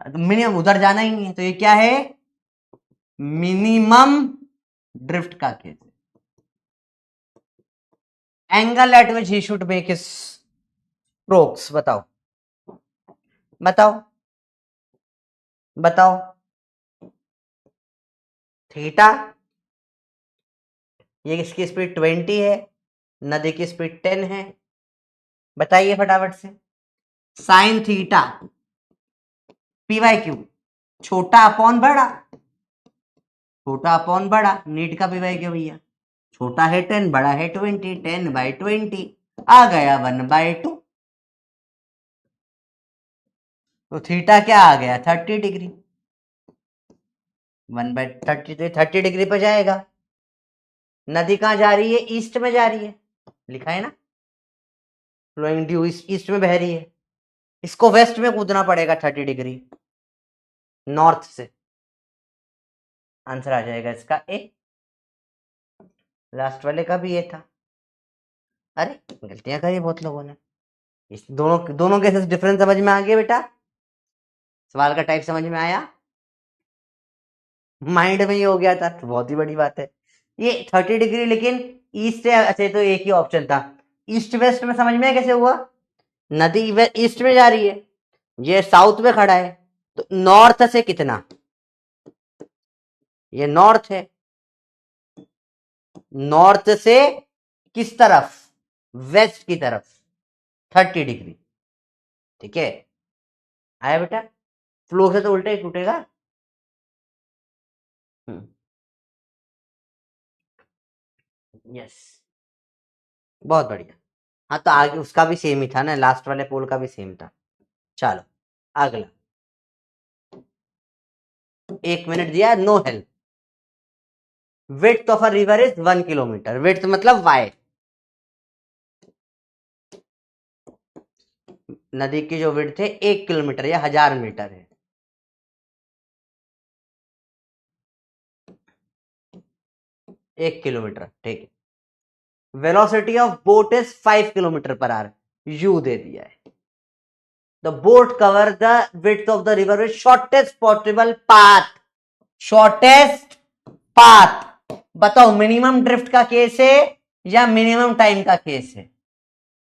minimum उधर जाना ही नहीं है, तो ये क्या है, मिनिमम ड्रिफ्ट का case. Angle eight which he should make his strokes, बताओ बताओ बताओ, थीटा, ये इसकी स्पीड 20 है, नदी की स्पीड 10 है, बताइए फटाफट से। Sine theta P by Q, छोटा अपॉन बड़ा, छोटा अपॉन बड़ा, नीट का पी बाई क्यू भैया, छोटा है 10, बड़ा है 20, 10/20 आ गया 1/2। तो थीटा क्या आ गया, 30 डिग्री, 1/30, 30 डिग्री पर जाएगा। नदी कहां जा रही है, ईस्ट में जा रही है, लिखा है ना, फ्लोइंग ड्यू ईस्ट में बह रही है, इसको वेस्ट में कूदना पड़ेगा 30 डिग्री, नॉर्थ से। आंसर आ जाएगा इसका ए। लास्ट वाले का भी ये था। अरे गलतियां करी बहुत लोगों ने। इस दोनों दोनों के डिफरेंस समझ में आ गया बेटा, सवाल का टाइप समझ में आया, माइंड में ही हो गया था, तो बहुत ही बड़ी बात है। ये 30 डिग्री लेकिन ईस्ट से, अच्छा तो एक ही ऑप्शन था, ईस्ट वेस्ट में समझ में कैसे हुआ, नदी ईस्ट में जा रही है, ये साउथ में खड़ा है, तो नॉर्थ से कितना, ये नॉर्थ है, नॉर्थ से किस तरफ, वेस्ट की तरफ 30 डिग्री। ठीक है, आया बेटा, फ्लो से तो उल्टा ही टूटेगा। यस, बहुत बढ़िया। हाँ तो आगे उसका भी सेम ही था ना, लास्ट वाले पोल का भी सेम था। चलो अगला, 1 मिनट दिया, no help. Width of a river is 1 kilometre, width मतलब वाइड, नदी की जो विड्थ है 1 किलोमीटर या 1000 मीटर है। एक किलोमीटर, ठीक है। Velocity of boat is 5 kilometre per hour, u दे दिया है। The boat cover the width of the river with shortest possible path, shortest path. बताओ मिनिमम ड्रिफ्ट का केस है या मिनिमम टाइम का केस है,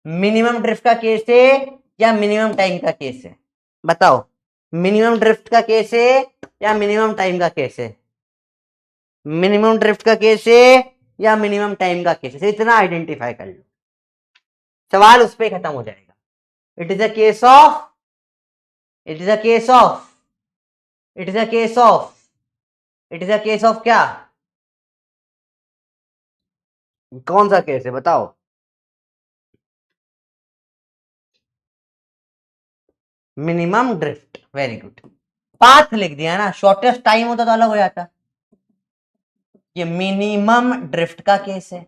मिनिमम ड्रिफ्ट का केस है या मिनिमम टाइम का केस है, बताओ मिनिमम ड्रिफ्ट का केस है या मिनिमम टाइम का केस है, मिनिमम ड्रिफ्ट का केस है या मिनिमम टाइम का केस है, इतना आइडेंटिफाई कर लो, सवाल उस पर खत्म हो जाएगा। It is a case of, it is a case of, it is a case of, it is a case of क्या, कौन सा केस है बताओ, minimum drift, very good. Path लिख दिया ना, शॉर्टेस्ट टाइम होता तो अलग हो जाता, ये मिनिमम ड्रिफ्ट का केस है।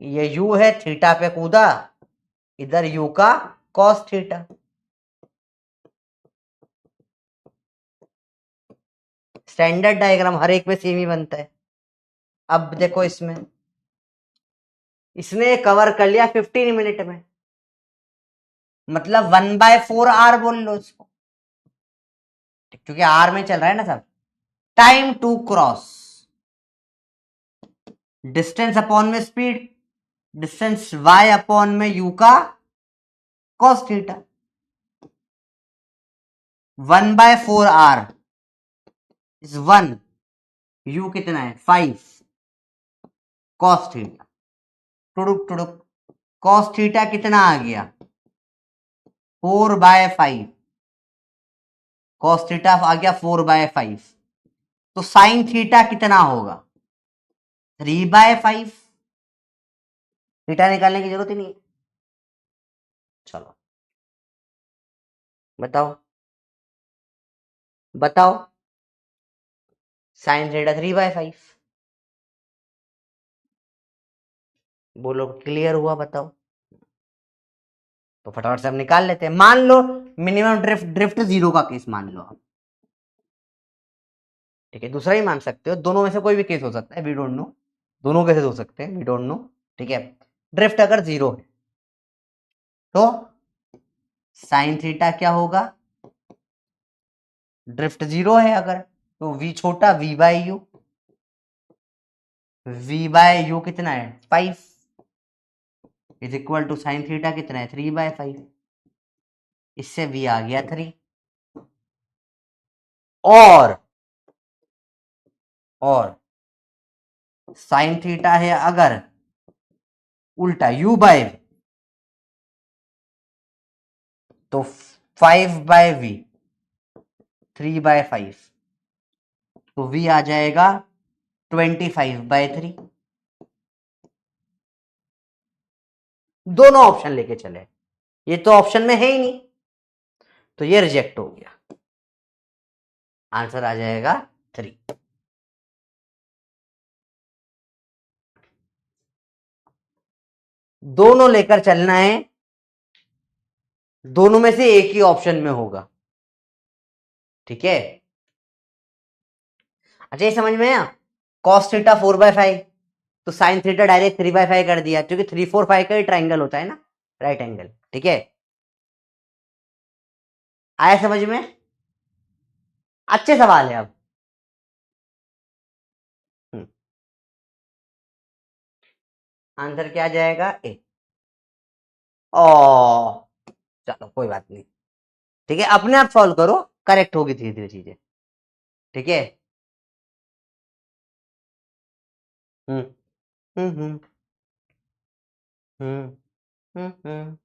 ये यू है, थीटा पे कूदा, इधर यू का कॉस थीटा, स्टैंडर्ड डायग्राम हर एक में सेम ही बनता है। अब देखो इसमें, इसने कवर कर लिया 15 मिनट में, मतलब 1/4 आवर बोल लो इसको, क्योंकि आर में चल रहा है ना सब। Time to cross, distance upon में स्पीड, डिस्टेंस y अपॉन में u का cos theta, 1/4r is 1, u कितना है 5 cos थीटा, टुडुक टुडुक, cos थीटा कितना आ गया 4/5, cos थीटा आ गया 4/5, तो sin थीटा कितना होगा 3/5, थीटा निकालने की जरूरत ही नहीं है। चलो बताओ बताओ, sin थीटा 3/5, बोलो क्लियर हुआ बताओ। तो फटाफट से हम निकाल लेते हैं। मान लो मिनिमम ड्रिफ्ट, ड्रिफ्ट जीरो का केस मान लो आप, ठीक है, दूसरा ही मान सकते हो, दोनों में से कोई भी केस हो सकता है, वी डोंट नो, दोनों केसेस हो सकते हैं, वी डोंट नो, ठीक है। ड्रिफ्ट अगर जीरो है तो साइन थीटा क्या होगा, ड्रिफ्ट जीरो है अगर, तो v छोटा v/u, v/u कितना है 5 is equal to sine theta कितना है 3/5, इससे v आ गया 3, और साइन थीटा है अगर उल्टा u/v, तो 5/v 3/5, तो v आ जाएगा 25/3। दोनों ऑप्शन लेके चले, ये तो ऑप्शन में है ही नहीं, तो ये रिजेक्ट हो गया, आंसर आ जाएगा 3। दोनों लेकर चलना है, दोनों में से एक ही ऑप्शन में होगा, ठीक है। अच्छा ये समझ में आया, cos थीटा 4/5, तो साइन थीटा डायरेक्ट 3/5 कर दिया, क्योंकि 3 4 5 का ही ट्राइंगल होता है ना, राइट एंगल, ठीक है। आया समझ में, अच्छे सवाल है। अब आंसर क्या आ जाएगा ए। ओ चलो कोई बात नहीं, ठीक है, अपने आप सॉल्व करो, करेक्ट होगी धीरे धीरे चीजें, ठीक है। हम्म हम्म हम्म हम्म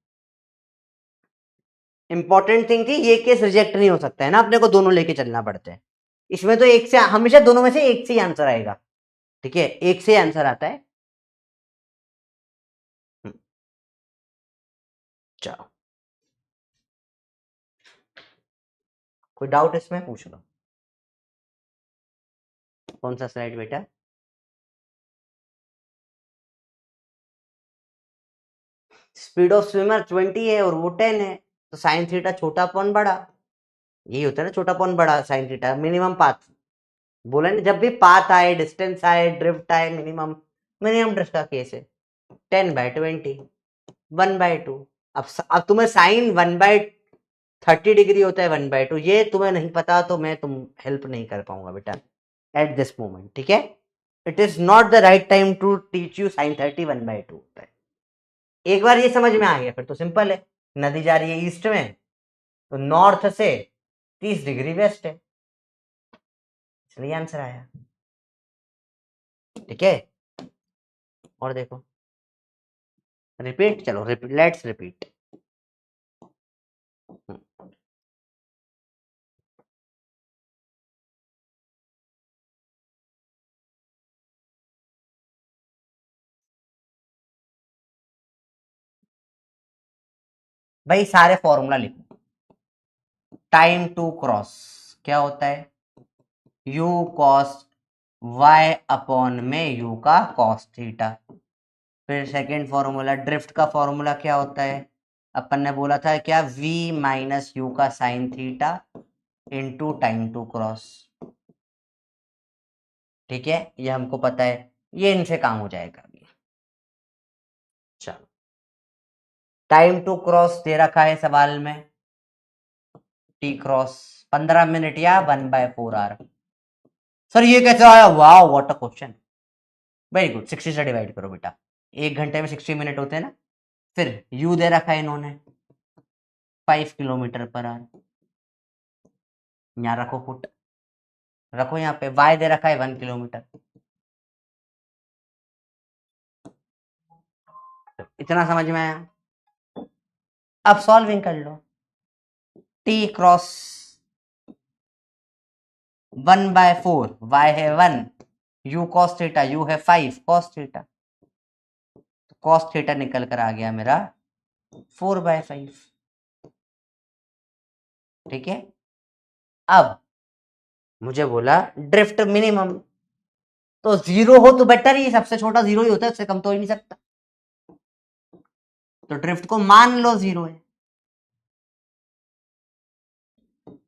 इंपॉर्टेंट थिंग थी, ये केस रिजेक्ट नहीं हो सकता है ना, अपने को दोनों लेके चलना पड़ता है, इसमें तो एक से हमेशा दोनों में से एक से ही आंसर आएगा, ठीक है, एक से आंसर आता है। चलो कोई डाउट इसमें पूछ लो। कौन सा स्लाइड बेटा, स्पीड ऑफ स्विमर 20 है और वो 10 है, तो साइन थीटा छोटा अपॉन बड़ा, यही होता है ना, छोटा अपॉन बड़ा साइन थीटा, मिनिमम पाथ, बोला ना, जब भी पाथ आए, डिस्टेंस आए, ड्रिफ्ट आए, मिनिमम, मिनिमम ड्रिफ्ट का केस है 10/20, 1/2। अब तुम्हें साइन 1/30 डिग्री होता है 1/2, ये तुम्हें नहीं पता तो मैं तुम हेल्प नहीं कर पाऊंगा बेटा एट दिस मोमेंट, ठीक है। It is not the right time to teach you sine 30 1/2 होता है। एक बार ये समझ में आ गया फिर तो सिंपल है, नदी जा रही है ईस्ट में, तो नॉर्थ से 30 डिग्री वेस्ट है, इसलिए आंसर आया, ठीक है। और देखो, रिपीट, चलो लेट्स रिपीट। भाई सारे फॉर्मूला लिखो। टाइम टू क्रॉस क्या होता है, u cos y अपॉन में u का cos थीटा। फिर सेकेंड फॉर्मूला ड्रिफ्ट का फॉर्मूला क्या होता है, अपन ने बोला था क्या, v माइनस यू का sine theta into time to cross, ठीक है, ये हमको पता है, ये इनसे काम हो जाएगा अभी। चलो टाइम टू क्रॉस दे रखा है सवाल में, टी क्रॉस, 15 मिनट या 1/4 आवर। सर ये कैसे आया? वाह what a question, very good. 60 से डिवाइड करो बेटा, 1 घंटे में 60 मिनट होते हैं ना। फिर यू दे रखा है इन्होंने 5 किलोमीटर पर आवर, यहाँ रखो पुट, रखो यहाँ पे। वाई दे रखा है 1 किलोमीटर। इतना समझ में आया? अब सॉल्विंग कर लो। t क्रॉस 1/4, y है 1, u cos थीटा, u है 5 cos थीटा, cos थीटा निकल कर आ गया मेरा 4/5। ठीक है, अब मुझे बोला ड्रिफ्ट मिनिमम, तो 0 हो तो बेटर ही, सबसे छोटा 0 ही होता है, उससे कम तो हो ही नहीं सकता। तो ड्रिफ्ट को मान लो 0 है,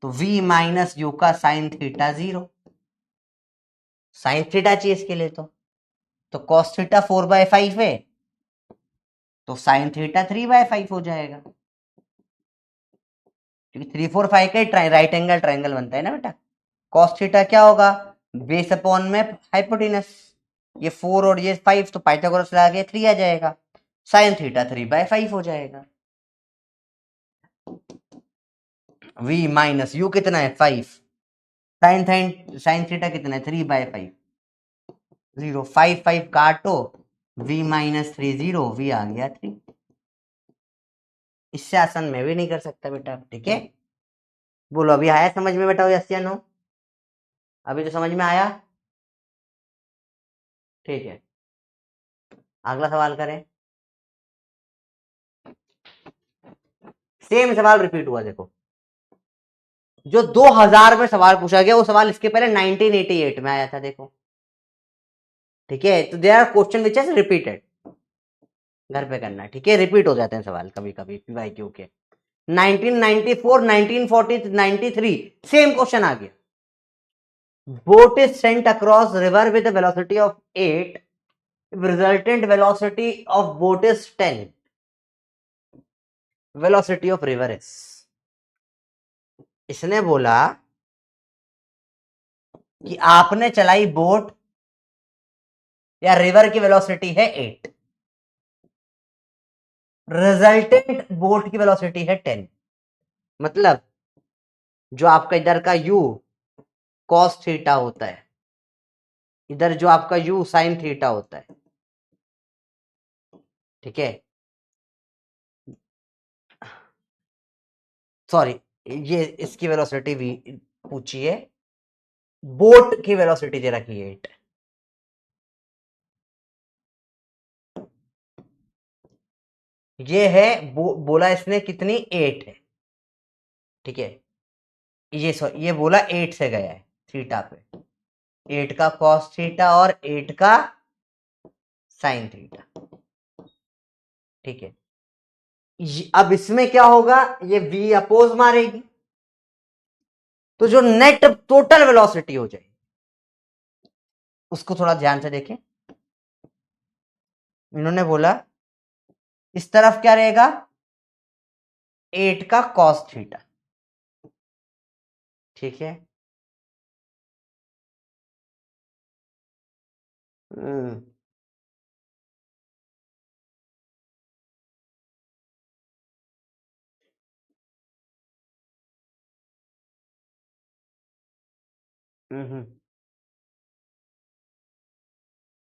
तो v माइनस यू का साइन थीटा 0, साइन थीटा चाहिए इसके लिए। तो cos थीटा 4/5 है, तो साइन थीटा 3/5 हो जाएगा, क्योंकि 3 4 5 का राइट एंगल ट्राइंगल बनता है ना बेटा। cos थीटा क्या होगा? बेस अपॉन में हाइपोटेनस, ये 4 और ये 5, तो पाइथागोरस लगा के 3 आ जाएगा, साइन थीटा 3/5 हो जाएगा। v माइनस यू कितना है 5, साइन थीटा कितना है 3/5, 0 5 5 काटो, v माइनस 3 0, v आ गया 3। इससे आसान मैं भी नहीं कर सकता बेटा। ठीक है, बोलो अभी आया समझ में बेटा? यस या नो? अभी तो समझ में आया? ठीक है, अगला सवाल करें। सेम सवाल रिपीट हुआ, देखो जो 2000 में सवाल पूछा गया वो सवाल इसके पहले 1988 में आया था, देखो। ठीक है, तो there are question which is repeated, घर पे करना। ठीक है, रिपीट हो जाते हैं सवाल कभी कभी पीवाईक्यू के। 1994, 1940, 93 सेम क्वेश्चन आ गया। Boat is sent across river with velocity of 8, resultant velocity of boat is 10, velocity of river is. इसने बोला कि आपने चलाई बोट या रिवर की वेलोसिटी है 8, रिजल्टेंट बोट की वेलोसिटी है 10, मतलब जो आपका इधर का u cos थीटा होता है, इधर जो आपका u sin थीटा होता है। ठीक है, सॉरी, ये इसकी वेलोसिटी v पूछी है, बोट की वेलोसिटी दे रखी है 8। ये है बोला इसने कितनी 8 है। ठीक है, ये बोला 8 से गया है थीटा पे, 8 का cos थीटा और 8 का sin थीटा। ठीक है, अब इसमें क्या होगा, ये v अपोज मारेगी, तो जो नेट टोटल वेलोसिटी हो जाएगी उसको थोड़ा ध्यान से देखें। इन्होंने बोला इस तरफ क्या रहेगा, 8 का cos थीटा। ठीक है, हम्म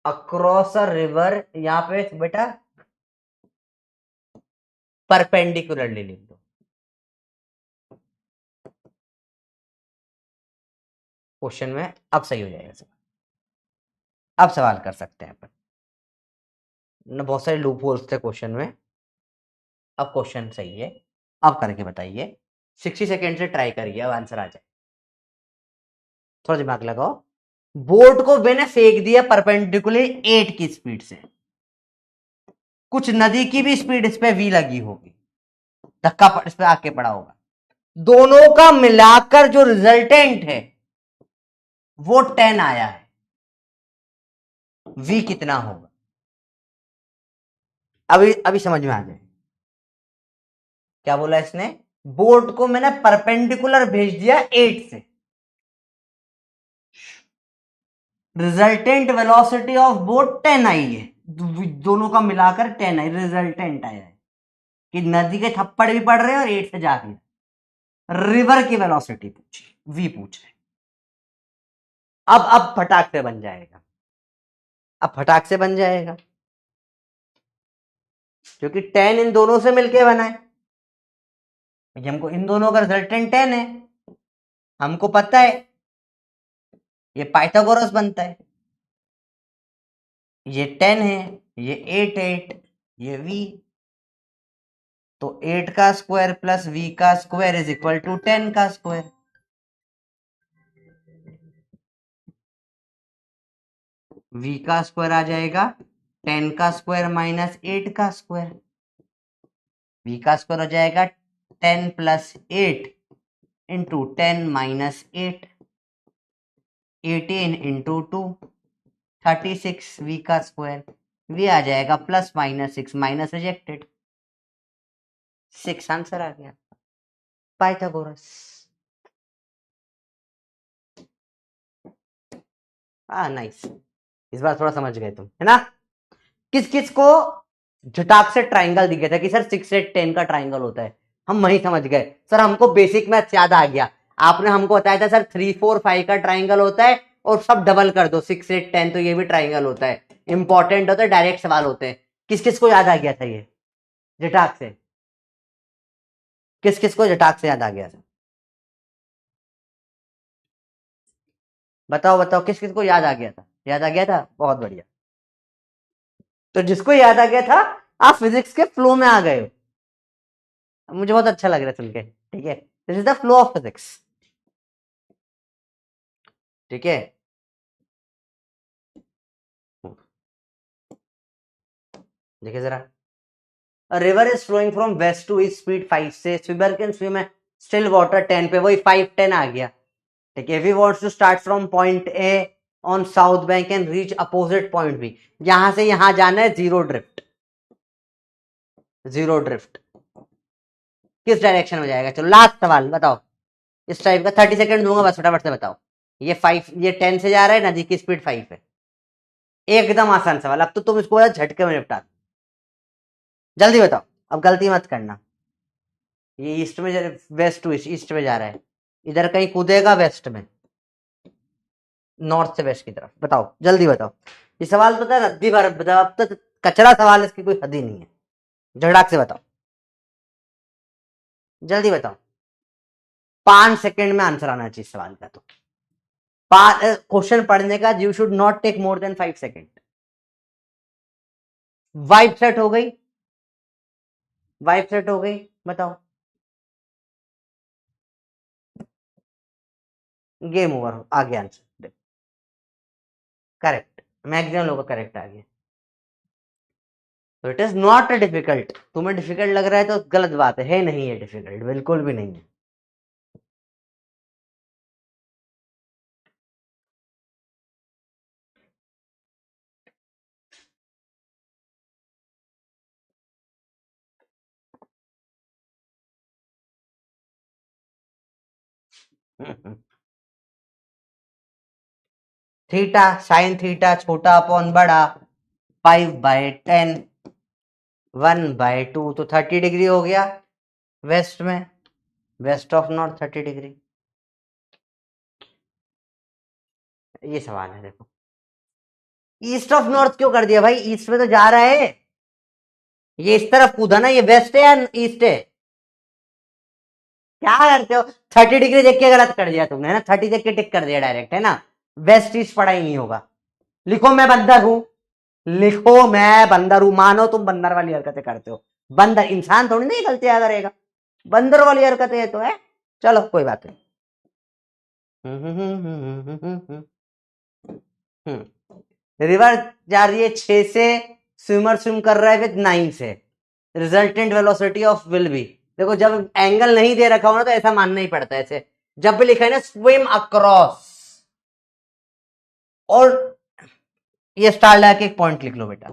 अक्रॉस अ रिवर, यहां पे बेटा परपेंडिकुलरली लिख दो। क्वेश्चन में अब सही हो जाएगा सवाल, अब सवाल कर सकते हैं अपन ना, बहुत सारे लूप होल्स थे क्वेश्चन में। अब क्वेश्चन सही है, अब करके बताइए। 60 सेकेंड से ट्राई करिए, अब आंसर आ जाए। थोड़ा दिमाग लगाओ। बोट को मैंने फेंक दिया परपेंडिकुलर 8 की स्पीड से, कुछ नदी की भी स्पीड इस पे v लगी होगी, धक्का इस पे आके पड़ा होगा, दोनों का मिलाकर जो रिजल्टेंट है वो 10 आया है, v कितना होगा? अभी अभी समझ में आ जाए। क्या बोला इसने? बोट को मैंने परपेंडिकुलर भेज दिया 8 से, रिजल्टेंट वेलोसिटी ऑफ बोट 10 आई है, दोनों का मिलाकर 10 आई, रिजल्टेंट आया है कि नदी के थप्पड़ भी पड़ रहे हैं और 8 से जा रही है। रिवर की वेलोसिटी पूछी, वी पूछ रहे। अब फटाक से बन जाएगा, अब फटाक से बन जाएगा, क्योंकि 10 इन दोनों से मिलके बना है। हमको इन दोनों का रिजल्टेंट 10 है, हमको पता है ये पाइथागोरस बनता है, ये 10 है, ये 8 ये v, तो 8 का स्क्वायर प्लस v का स्क्वायर इज इक्वल टू 10 का स्क्वायर। v का स्क्वायर आ जाएगा 10 का स्क्वायर माइनस 8 का स्क्वायर, v का स्क्वायर हो जाएगा 10 plus 8 into 10 minus 8, 18 into 2, 36 v का स्क्वायर, v आ जाएगा plus minus 6 minus rejected, 6 answer आ गया, पाइथागोरस। नाइस, इस बार थोड़ा समझ गए तुम, है ना। किस किस को झटाक से ट्राइंगल दिखे था कि सर 6 8 10 का ट्राइंगल होता है, हम वही समझ गए सर, हमको बेसिक मैथ याद आ गया। आपने हमको बताया था सर 3 4 5 का ट्राइंगल होता है और सब डबल कर दो 6 8 10, तो ये भी ट्राइंगल होता है, इंपॉर्टेंट होता है, डायरेक्ट सवाल होते हैं। किस किस को याद आ गया था ये झटाक से, किस किस को झटाक से याद आ गया था, बताओ बताओ, किस किस को याद आ गया था, याद आ गया था, बहुत बढ़िया। तो जिसको याद आ गया था आप फिजिक्स के फ्लो में आ गए हो, मुझे बहुत अच्छा लग रहा है सुन के, ठीक है, this is the flow of physics, ठीक है। देखिए जरा, a river is flowing from west to east speed 5 से, स्विमर कैन स्विम है स्टिल वाटर 10 पे, वही 5 10 आ गया, ठीक है। We wants to start from point A on south bank and reach opposite point B, यहां से यहां जाना है, जीरो ड्रिफ्ट, जीरो ड्रिफ्ट किस डायरेक्शन में जाएगा। चलो लास्ट सवाल बताओ, इस टाइप का 30 सेकंड दूंगा बस, फटाफट से बताओ। ये 5, ये 10 से जा रहा है, नदी की स्पीड 5 है, एकदम आसान सवाल, अब तो तुम इसको झटके में निपटा, जल्दी बताओ, अब गलती मत करना। ये ईस्ट में, वेस्ट टू ईस्ट में जा रहा है, इधर कहीं कूदेगा वेस्ट में, नॉर्थ से वेस्ट की तरफ, बताओ जल्दी बताओ। ये सवाल पता है रद्दी भर, अब तो कचरा सवाल, इसकी कोई हद ही नहीं है, झड़ाक से बताओ, जल्दी बताओ, 5 सेकंड में आंसर आना चाहिए सवाल का। तो क्वेश्चन पढ़ने का you should not take more than 5 second. Vibe set हो गई, वाइब सेट हो गई, बताओ, गेम ओवर, आ गया आंसर, करेक्ट, मैक्सिमम लोगों का करेक्ट आ गया। तो इट इज नॉट डिफिकल्ट, तुम्हें डिफिकल्ट लग रहा है तो गलत बात है नहीं है डिफिकल्ट, बिल्कुल भी नहीं है। थीटा साइन थीटा छोटा अपॉन बड़ा, 5/10, 1/2, तो 30 डिग्री हो गया वेस्ट में, वेस्ट ऑफ नॉर्थ 30 डिग्री। ये सवाल है, देखो ईस्ट ऑफ नॉर्थ क्यों कर दिया भाई, ईस्ट में तो जा रहा है, ये इस तरफ कूदा ना, ये वेस्ट है या ईस्ट है, क्या करते हो, 30 डिग्री देख के गलत कर दिया तुमने, है ना, 30 देख के टिक कर दिया डायरेक्ट, है ना, वेस्ट ईस्ट पढ़ा ही नहीं होगा। लिखो मैं बंदर हूं, लिखो मैं बंदर हूं, मानो तुम बंदर वाली हरकतें करते हो, बंदर इंसान थोड़ी नहीं गलतियां करेगा, बंदर वाली हरकतें तो है, चलो कोई बात नहीं। रिवर जा रही है 6 से, स्विमर स्विम कर रहा है विद 9 से, resultant velocity of will be, देखो जब एंगल नहीं दे रखा हो ना तो ऐसा मानना ही पड़ता है, ऐसे जब भी लिखा है ना स्विम अक्रॉस, और ये स्टार लगा के एक पॉइंट लिख लो बेटा,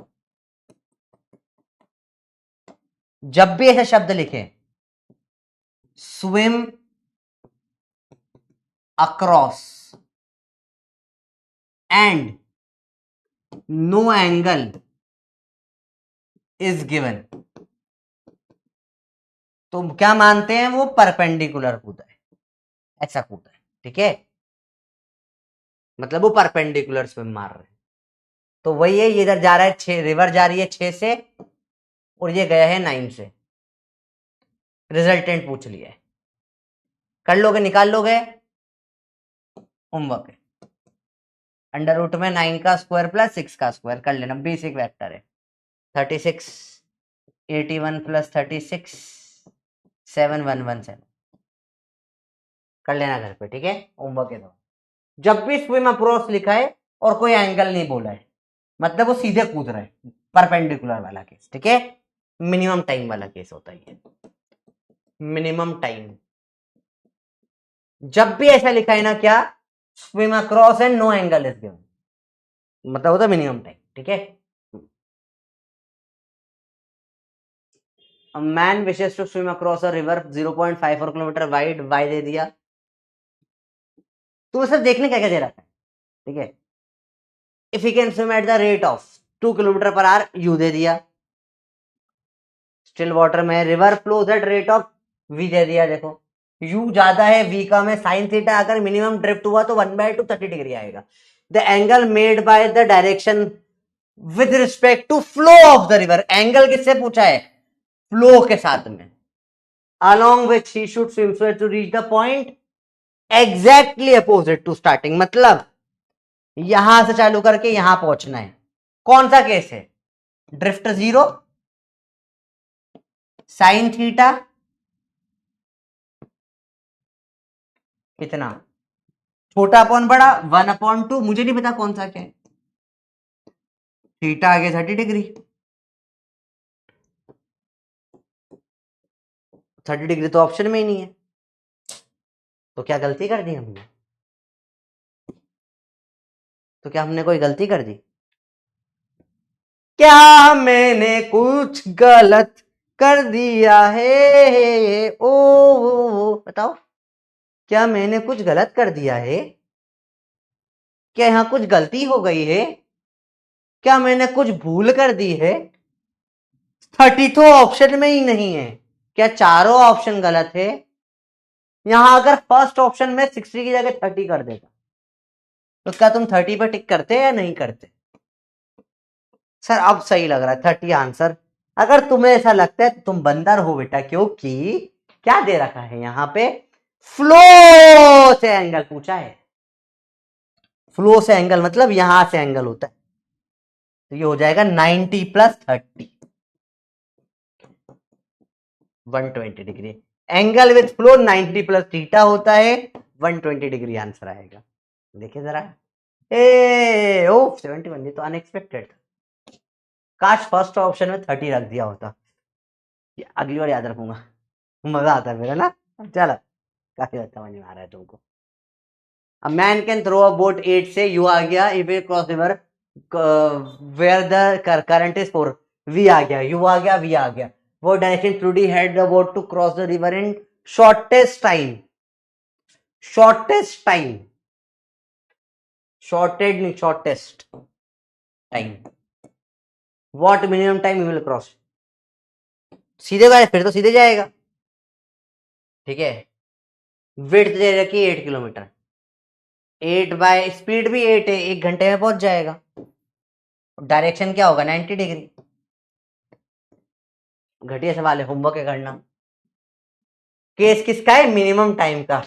जब भी ऐसे शब्द लिखे swim across and no angle is given, तो क्या मानते हैं, वो परपेंडिकुलर कूदा है, ऐसा कूदा है, ठीक है, मतलब वो परपेंडिकुलर स्विम मार रहे हैं। तो वही है, ये इधर जा रहा है 6, रिवर जा रही है 6 से और ये गया है 9 से, रिजल्टेंट पूछ लिया है, कर लोगे, निकाल लोगे, होमवर्क है। अंडर रूट में 9 का स्क्वायर प्लस 6 का स्क्वायर कर लेना, बेसिक वेक्टर है। 36 81 प्लस 36 7117 कर लेना घर पे, ठीक है, होमवर्क है। तो जब भी स्विम अप्रोच लिखा है और कोई एंगल नहीं बोला है, मतलब वो सीधे कूद रहा है, परपेंडिकुलर वाला केस, ठीक है, मिनिमम टाइम वाला केस होता है। मिनिमम टाइम जब भी ऐसा लिखा है ना, क्या, swim across and no angle is given, मतलब होता मिनिमम टाइम, ठीक है। Man wishes to swim across a river 0.54 kilometre wide, y दे दिया, तो सिर्फ देखने क्या क्या दे रखा है, ठीक है। If you can swim at the rate of 2 kilometre per hour, u दे दिया। स्टिल वाटर में river flows at rate of v दे दिया, देखो यू ज्यादा है, वी का में साइन थीटा, अगर मिनिमम ड्रिफ्ट हुआ तो 1/2 30 डिग्री आएगा। The angle made by the direction with respect to flow of the river, angle किससे पूछा है, फ्लो के साथ में, along which he should swim so as to reach the point exactly opposite to starting, मतलब यहां से चालू करके यहां पहुंचना है। कौन सा केस है, ड्रिफ्ट 0, साइन थीटा कितना, छोटा अपॉन बड़ा 1/2, मुझे नहीं पता कौन सा क्या है, थीटा आगे 30 डिग्री, 30 डिग्री तो ऑप्शन में ही नहीं है, तो क्या गलती कर दी हमने, तो क्या हमने कोई गलती कर दी, क्या मैंने कुछ गलत कर दिया है, ओ बताओ, क्या मैंने कुछ गलत कर दिया है, क्या यहां कुछ गलती हो गई है, क्या मैंने कुछ भूल कर दी है। 30 तो ऑप्शन में ही नहीं है, क्या चारों ऑप्शन गलत है, यहां अगर फर्स्ट ऑप्शन में 60 की जगह 30 कर देता, तो क्या तुम 30 पर टिक करते या नहीं करते, सर अब सही लग रहा है 30 आंसर। अगर तुम्हें ऐसा लगता है तो तुम बंदर हो बेटा, क्योंकि क्या दे रखा है यहां पे, फ्लो से एंगल पूछा है, फ्लो से एंगल मतलब यहां से एंगल होता है, तो ये हो जाएगा 90 plus 30 120 degree, angle with flow 90 plus theta होता है, 120 डिग्री आंसर आएगा। देखिए जरा, ए ओ 71, ये तो अनएक्सपेक्टेड था, काश फर्स्ट ऑप्शन में 30 रख दिया होता, अगली बार याद रखूंगा, मजा आता है मेरा ना। चलो काफी अच्छा समझ में आ रहा है तुमको। A man can throw a boat 8 से यू आ गया, if we cross river where the current is 4, v आ गया, u आ गया, v आ गया, वो direction Trudy had the boat to cross the river in shortest time, shortest time, shorted नहीं shortest time, what minimum time you will cross, सीधे गए फिर तो सीधे जाएगा, ठीक है, विड्थ दे रखी 8 किलोमीटर, 8 बाय स्पीड भी 8 है, 1 घंटे में पहुंच जाएगा, डायरेक्शन क्या होगा 90 डिग्री, घटिया सवाल है, होमवर्क है करना। केस किसका है, मिनिमम टाइम का,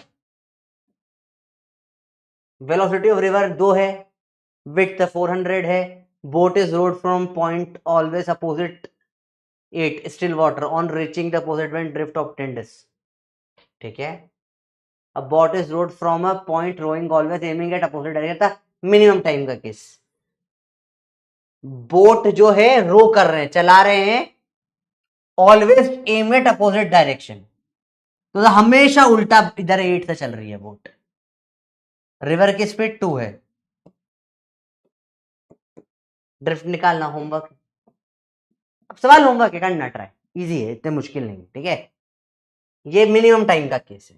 वेलोसिटी ऑफ रिवर 2 है, विड्थ 400 है, boat is rowed from point always opposite 8 still water on reaching the opposite when drift of 10 days, ठीक है। अब boat is rowed from a point rowing always aiming at opposite direction था, minimum time का case, boat जो है row कर रहे हैं, चला रहे हैं, always aim at opposite direction, तो हमेशा उल्टा इधर 8 से चल रही है बोट, रिवर की स्पीड 2 है, ड्रिफ्ट निकालना होमवर्क, अब सवाल होमवर्क है, करना ट्राई, इजी है, इतने मुश्किल नहीं, ठीक है। ये मिनिमम टाइम का केस है।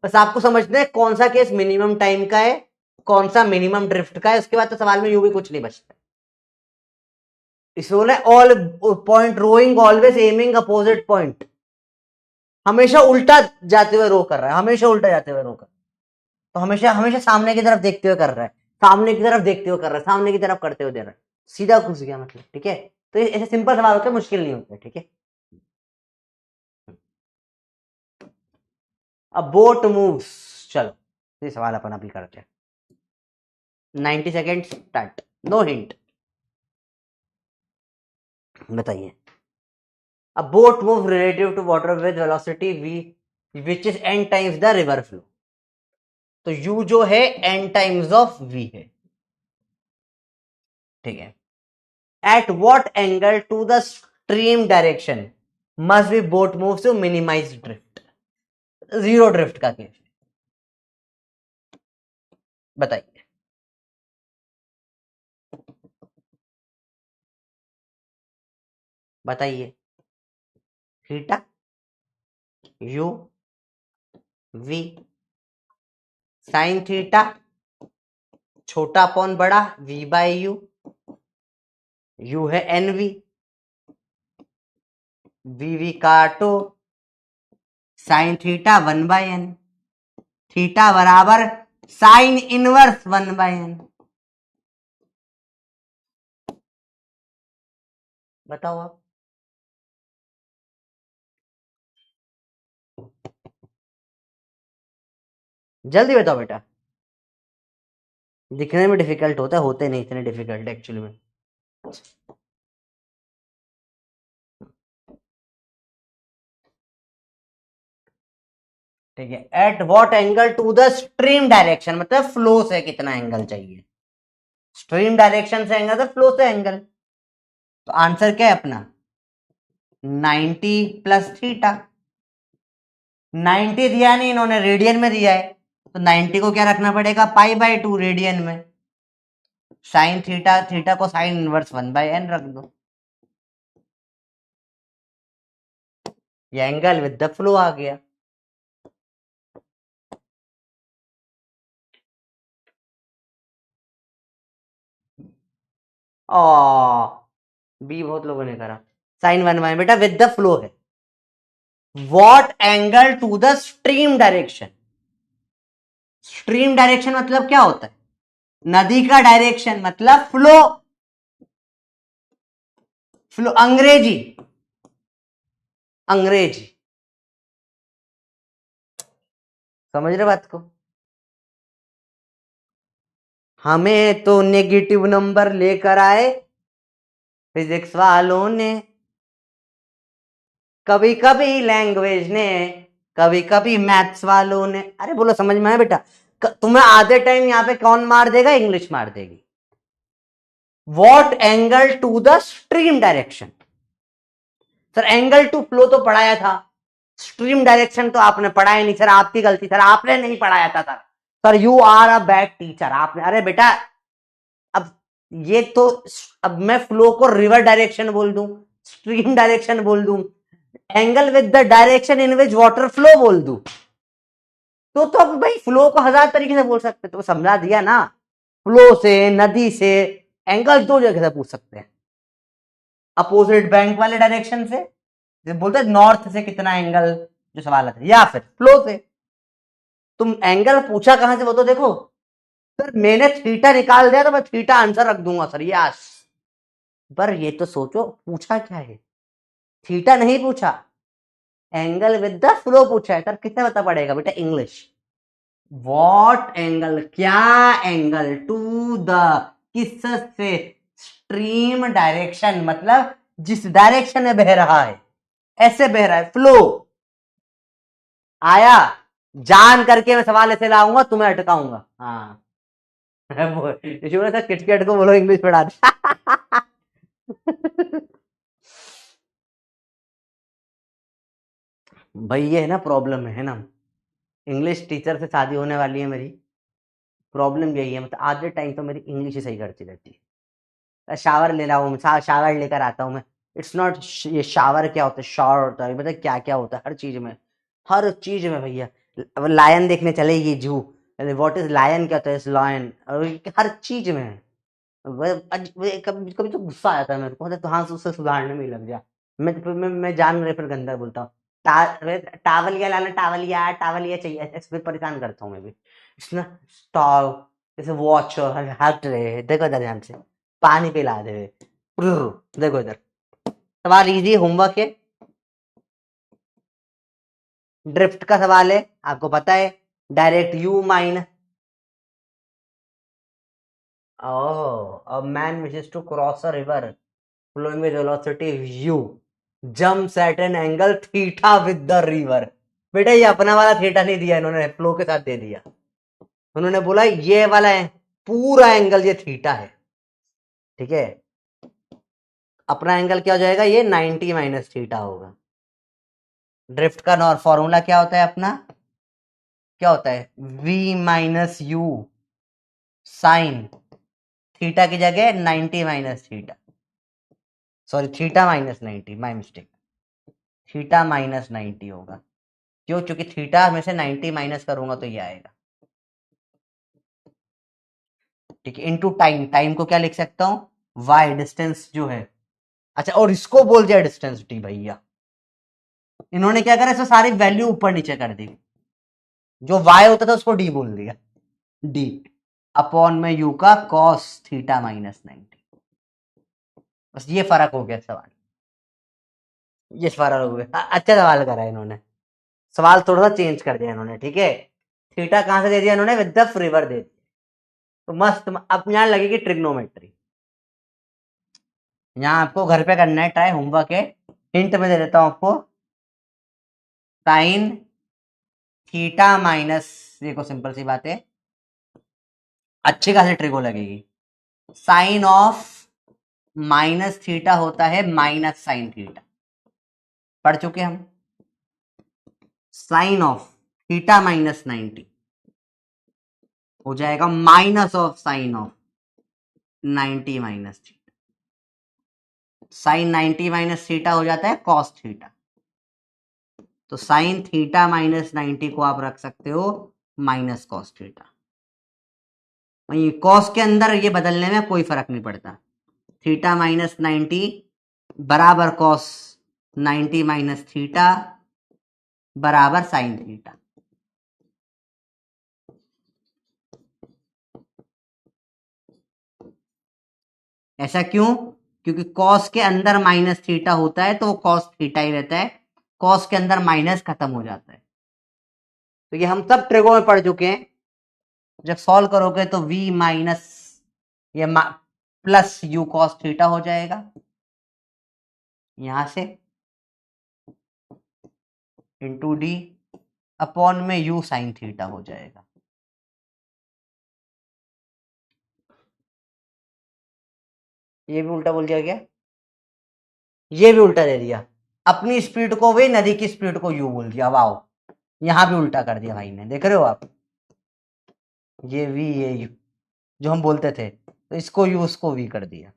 बस आपको समझना है कौन सा केस मिनिमम टाइम का है, कौन सा मिनिमम ड्रिफ्ट का है, उसके बाद तो सवाल में यूं भी कुछ नहीं बचता। इसमें बोला all point rowing always aiming opposite point, हमेशा उल्टा जाते हुए रो कर रहा है, हमेशा उल्टा जाते हुए रो कर, तो हमेशा हमेशा सामने की तरफ देखते हुए कर रहा है, सामने की तरफ देखते हुए कर रहा है, सामने की तरफ करते हुए दे रहा है, सीधा घुस गया मतलब। ठीक है, तो ऐसे सिंपल सवाल होते हैं, मुश्किल नहीं होते। ठीक है, अब बोट मूव्स, चलो ये सवाल अपन अभी करते हैं। 90 सेकेंड स्टार्ट, नो हिंट। बताइए, a boat moves relative to water with velocity v which is n times the river flow, तो u जो है n times of v है। ठीक है, at what angle to the stream direction must be boat moves to minimize drift, zero drift का case. बताइए, बताइए, theta, u, v, sine theta छोटा अपॉन बड़ा v बाय यू, यू है n v, v काटो, साइन थीटा 1/n, थीटा बराबर sine inverse 1/n। बताओ आप, जल्दी बताओ बेटा। दिखने में डिफिकल्ट होता है, होते नहीं इतने डिफिकल्ट एक्चुअली में। ठीक है, at what angle to the stream direction, मतलब फ्लो से कितना एंगल चाहिए, स्ट्रीम डायरेक्शन से एंगल, तो फ्लो से एंगल, तो आंसर क्या है अपना 90 प्लस थीटा। 90 दिया नहीं इन्होंने, रेडियन में दिया है, तो 90 को क्या रखना पड़ेगा π/2 रेडियन में, साइन थीटा, थीटा को साइन इनवर्स 1/n रख दो, ये एंगल विद द फ्लो आ गया। बी बहुत लोगों ने करा, साइन 1/n बेटा विद द फ्लो है। What angle to the stream direction, stream direction मतलब क्या होता है, नदी का डायरेक्शन मतलब फ्लो, फ्लो अंग्रेजी, अंग्रेजी, समझ रहे बात को। हमें तो नेगेटिव नंबर लेकर आए फिजिक्स वालों ने, कभी कभी लैंग्वेज ने, कभी कभी मैथ्स वालों ने। अरे बोलो समझ में आया बेटा, तुम्हें आधे टाइम यहाँ पे कौन मार देगा, इंग्लिश मार देगी। What angle to the stream direction, sir angle to flow तो पढ़ाया था, स्ट्रीम डायरेक्शन तो आपने पढ़ाया नहीं। सर आपकी गलती, सर आपने नहीं पढ़ाया था sir, sir you are a bad teacher आपने। अरे बेटा अब ये तो, अब मैं फ्लो को रिवर डायरेक्शन बोल दूं, स्ट्रीम डायरेक्शन बोल दूं, angle with the direction in which water flow बोल दूं, तो अब भाई फ्लो को 1000 तरीके से बोल सकते, तो समझा दिया ना, फ्लो से, नदी से, एंगल दो जगह से पूछ सकते हैं, अपोजिट बैंक वाले डायरेक्शन से, बोलते हैं नॉर्थ से कितना एंगल जो सवाल आता है, या फिर फ्लो से। तुम एंगल पूछा कहां से वो तो देखो, सर मैंने थीटा निकाल दिया तो मैं थीटा आंसर रख दूंगा सर, यस। पर ये तो सोचो पूछा क्या है, थीटा नहीं पूछा, एंगल विद द फ्लो पूछा है। सर कितने बता पड़ेगा बेटा, इंग्लिश, वॉट एंगल, क्या एंगल, टू द, किस से, स्ट्रीम डायरेक्शन मतलब जिस डायरेक्शन में बह रहा है, ऐसे बह रहा है, फ्लो। आया, जान करके मैं सवाल ऐसे लाऊंगा, तुम्हें अटकाऊंगा। हाँ किटकेट को बोलो इंग्लिश पढ़ा दे भाई ये है ना प्रॉब्लम, है ना, इंग्लिश टीचर से शादी होने वाली है मेरी, प्रॉब्लम यही है, मतलब आधे टाइम तो मेरी इंग्लिश ही सही करती रहती है। शावर ले रहा हूँ, शावर लेकर आता हूँ मैं, इट्स नॉट, ये शावर क्या होता है, शॉवर होता है, मतलब क्या क्या होता है हर चीज में, हर चीज में भैया। अब लायन देखने चलेगी जू, व्हाट इज लायन, क्या होता है लायन, हर चीज में है। कभी कभी तो गुस्सा आता है मेरे को, तो हाँ उससे सुधारने में ही लग जा। मैं जान रहे फिर गंदा बोलता हूँ। टावलिया लाना, टावलिया टावलिया चाहिए, ऐसे फिर परेशान करता हूँ मैं भी। इसना स्टॉव, जैसे वॉच, हट रहे, देखो इधर ध्यान से, पानी पिला दे, देखो इधर। सवाल इजी होमवर्क है, ड्रिफ्ट का सवाल है, आपको पता है। Direct you mine, a man wishes to cross a river flowing with velocity u, jumps at an angle theta with the river। बेटा ये अपना वाला थीटा नहीं दिया इन्होंने, फ्लो के साथ दे दिया। उन्होंने बोला ये वाला है पूरा एंगल ये थीटा है, ठीक है। अपना एंगल क्या हो जाएगा, ये 90 माइनस थीटा होगा। ड्रिफ्ट का फॉर्मूला क्या होता है अपना, क्या होता है, v minus u sine theta की जगह 90 minus theta, sorry theta minus 90, my mistake, theta minus 90 होगा। क्यों, क्योंकि थीटा में से 90 माइनस करूंगा तो ये आएगा, ठीक है। इनटू टाइम, टाइम को क्या लिख सकता हूं, y डिस्टेंस जो है। अच्छा, और इसको बोल दिया डिस्टेंस डी भैया। इन्होंने क्या करा, इसमें सारी वैल्यू ऊपर नीचे कर दी, जो y होता था उसको d बोल दिया, d अपॉन में u का cos थीटा माइनस 90। बस ये फर्क हो गया सवाल, ये फर्क हो गया। अच्छा सवाल करा इन्होंने, सवाल थोड़ा सा चेंज कर दिया इन्होंने, ठीक है। थीटा कहां से दे दिया इन्होंने, विद द रिवर दे दिया, तो मस्त। अब यहां लगेगी ट्रिग्नोमेट्री, यहां आपको घर पे करना है ट्राई, होमवर्क है। हिंट में दे देता हूं आपको, साइन थीटा माइनस, देखो सिंपल सी बात है, अच्छी खासी ट्रिगो लगेगी। साइन ऑफ माइनस थीटा होता है माइनस साइन थीटा, पढ़ चुके हम। साइन ऑफ थीटा माइनस 90 हो जाएगा minus of sine of 90 minus theta. Sine 90 minus theta हो जाता है कॉस थीटा, तो साइन थीटा माइनस 90 को आप रख सकते हो माइनस कॉस थीटा। वही कॉस के अंदर ये बदलने में कोई फर्क नहीं पड़ता। थीटा माइनस 90 बराबर कॉस 90 माइनस थीटा बराबर साइन थीटा। ऐसा क्यों, क्योंकि कॉस के अंदर माइनस थीटा होता है तो वो कॉस थीटा ही रहता है, कॉस के अंदर माइनस खत्म हो जाता है। तो ये हम सब ट्रिगो में पढ़ चुके हैं। जब सॉल्व करोगे तो v माइनस ये प्लस यू कॉस थीटा हो जाएगा, यहां से इंटू डी अपॉन में यू साइन थीटा हो जाएगा। ये भी उल्टा बोल दिया क्या, ये भी उल्टा दे दिया। अपनी स्पीड को वे, नदी की स्पीड को यू बोल दिया, वाओ। यहां भी उल्टा कर दिया भाई ने, देख रहे हो आप, ये वी ये यू जो हम बोलते थे, तो इसको यू उसको वी कर दिया।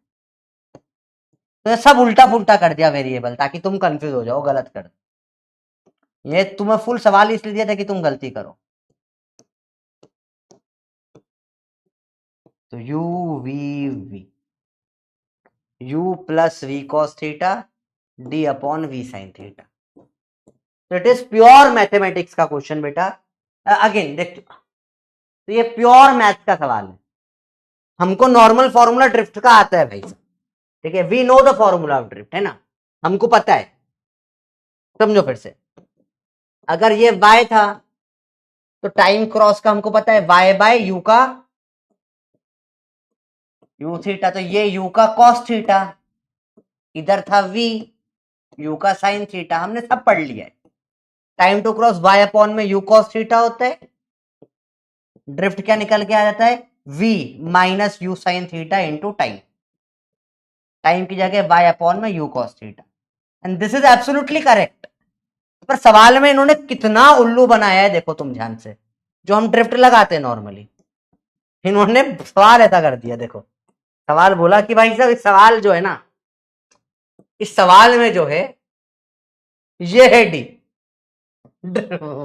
तो ये सब उल्टा पुल्टा कर दिया वेरिएबल, ताकि तुम कंफ्यूज हो जाओ, गलत कर दो। ये तुम्हें फुल सवाल इसलिए दिया था कि तुम गलती करो। तो u v v, u plus v cos theta d upon v sine theta. तो इट इज प्योर मैथमेटिक्स का क्वेश्चन बेटा। अगेन देख, तो ये प्योर मैथ का सवाल है। हमको नॉर्मल फॉर्मूला ड्रिफ्ट का आता है भाई, ठीक है। We know the formula of drift, है ना, हमको पता है। समझो फिर से, अगर ये y था तो टाइम क्रॉस का हमको पता है y बाय यू का यू थीटा, तो ये यू का कॉस थीटा, इधर था v यू का साइन थीटा, हमने सब पढ़ लिया है। Time to cross y upon में यू कॉस थीटा होता है, ड्रिफ्ट क्या निकल के आ जाता है, v minus u sine theta into time, time की जगह y अपॉन में u cos theta, and this is absolutely correct. पर सवाल में इन्होंने कितना उल्लू बनाया है देखो तुम ध्यान से, जो हम ड्रिफ्ट लगाते हैं नॉर्मली, इन्होंने सवाल ऐसा कर दिया। देखो सवाल बोला कि भाई साहब इस सवाल जो है ना, इस सवाल में जो है ये है डी,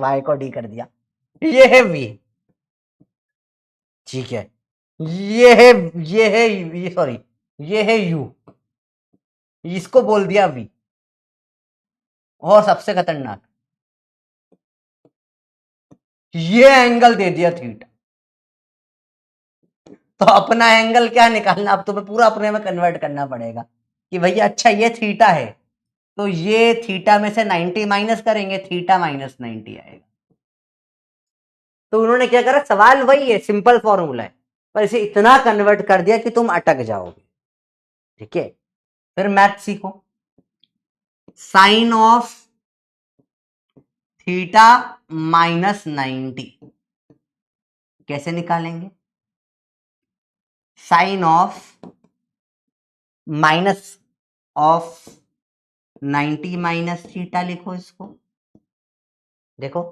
वाई को डी कर दिया, ये है वी, ठीक है, ये है, ये है, ये सॉरी, ये है यू, इसको बोल दिया वी। और सबसे खतरनाक, ये एंगल दे दिया थीटा। तो अपना एंगल क्या निकालना, अब तुम्हें पूरा अपने में कन्वर्ट करना पड़ेगा कि भैया अच्छा ये थीटा है, तो ये थीटा में से 90 माइनस करेंगे, थीटा माइनस 90 आएगा। तो उन्होंने क्या करा, सवाल वही है, सिंपल फॉर्मूला है, पर इसे इतना कन्वर्ट कर दिया कि तुम अटक जाओगे। ठीक है, फिर मैथ सीखो। साइन ऑफ थीटा माइनस 90 कैसे निकालेंगे? Sine of minus of 90 minus theta लिखो इसको। देखो,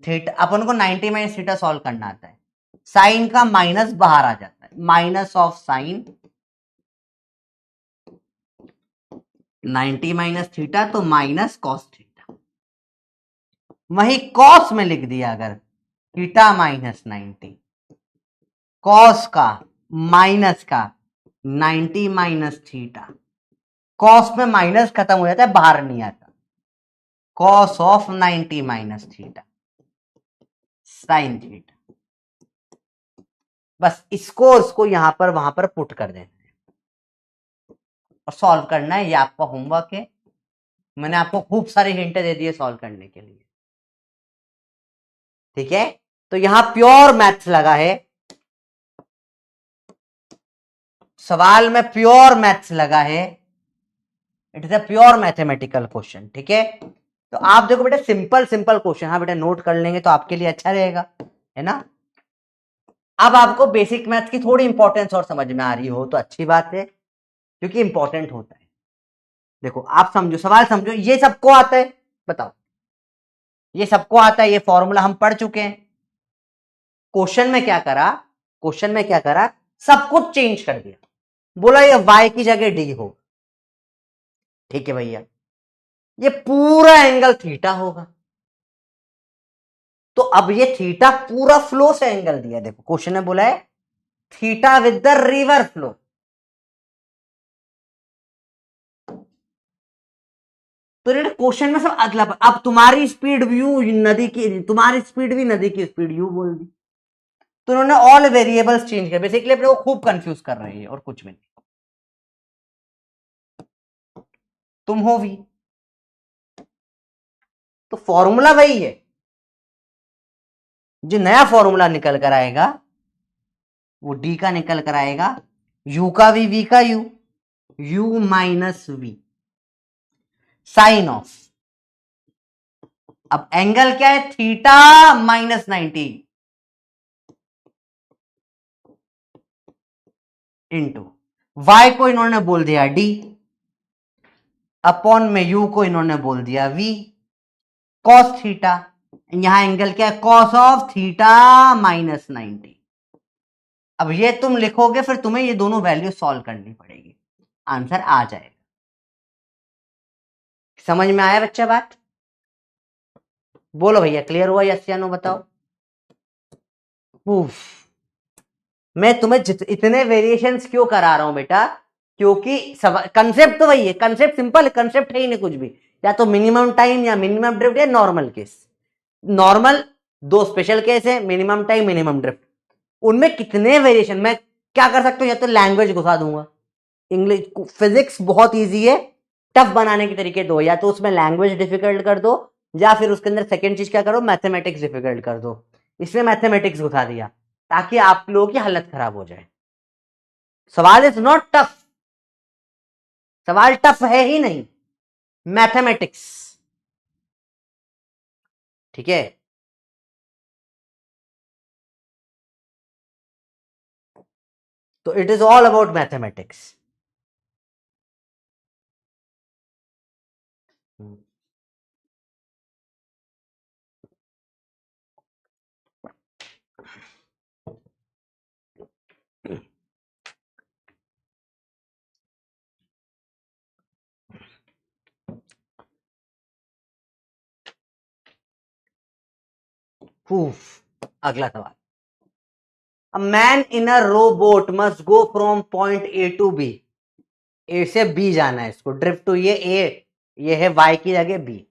थीटा अपन को 90 माइनस थीटा सॉल्व करना आता है, साइन का माइनस बाहर आ जाता है, minus of sign 90 minus theta, तो माइनस कॉस थीटा। वही कॉस में लिख दिया अगर, थीटा माइनस 90, कॉस का माइनस का 90 माइनस थीटा, कॉस में माइनस खत्म हो जाता है, बाहर नहीं आता, cos of 90 minus theta sine theta. बस इसको यहां पर वहां पर पुट कर देना है और सॉल्व करना है, ये आपका होमवर्क है। मैंने आपको खूब सारे हिंट दे दिए सॉल्व करने के लिए। ठीक है, तो यहां प्योर मैथ्स लगा है, सवाल में प्योर मैथ्स लगा है, it is a pure mathematical question. ठीक है, तो आप देखो बेटा, सिंपल सिंपल क्वेश्चन, हाँ बेटा नोट कर लेंगे तो आपके लिए अच्छा रहेगा, है ना। अब आपको बेसिक मैथ्स की थोड़ी इंपॉर्टेंस और समझ में आ रही हो तो अच्छी बात है, क्योंकि इंपॉर्टेंट होता है। देखो आप समझो, सवाल समझो, ये सबको आता है, बताओ, ये सबको आता है, ये फॉर्मूला हम पढ़ चुके हैं। क्वेश्चन में क्या करा, क्वेश्चन में क्या करा, सब कुछ चेंज कर दिया, बोला ये y की जगह d हो। ठीक है भैया, ये पूरा एंगल थीटा होगा, तो अब ये थीटा पूरा फ्लो से एंगल दिया, देखो क्वेश्चन में बोला है theta with the river flow. तो क्वेश्चन में सब अगला, अब तुम्हारी स्पीड व्यू नदी की, तुम्हारी स्पीड भी नदी की स्पीड यू बोल दी, तो उन्होंने ऑल वेरिएबल्स चेंज कर, बेसिकली अपने को खूब कंफ्यूज कर रहे हैं और कुछ भी नहीं। तुम हो भी, तो फॉर्मूला वही है, जो नया फॉर्मूला निकल कर आएगा वो डी का निकल कर आएगा, यू का वी का u, u minus v sine of, अब एंगल क्या है, थीटा माइनस 90 इंटू वाई को इन्होंने बोल दिया डी, अपॉन में यू को इन्होंने बोल दिया वी, कॉस थीटा, यहां एंगल क्या है, कॉस ऑफ थीटा माइनस 90। अब ये तुम लिखोगे, फिर तुम्हें ये दोनों वैल्यू सॉल्व करनी पड़ेगी, आंसर आ जाएगा। समझ में आया बच्चा बात? बोलो भैया, क्लियर हुआ यस या नो बताओ। उफ, मैं तुम्हें इतने वेरिएशंस क्यों करा रहा हूं बेटा, क्योंकि कंसेप्ट तो वही है, कंसेप्ट सिंपल है, कंसेप्ट है ही नहीं कुछ भी, या तो मिनिमम टाइम या मिनिमम ड्रिफ्ट या नॉर्मल केस। नॉर्मल दो स्पेशल केस है, मिनिमम टाइम मिनिमम ड्रिफ्ट, उनमें कितने वेरिएशन, मैं क्या कर सकता हूं, या तो लैंग्वेज घुसा दूंगा, इंग्लिश फिजिक्स बहुत इजी है, टफ बनाने के तरीके दो, या तो उसमें लैंग्वेज डिफिकल्ट कर दो, या फिर उसके अंदर सेकेंड चीज क्या करो, मैथमेटिक्स डिफिकल्ट कर दो। इसमें मैथमेटिक्स घुसा दिया ताकि आप लोगों की हालत खराब हो जाए। सवाल इज नॉट टफ, सवाल टफ है ही नहीं, मैथमेटिक्स। ठीक है, तो it is all about mathematics. अगला सवाल, a man in a row boat must go from point A to B, A से बी जाना है इसको, ड्रिफ्ट टू ये है वाई की जगह B,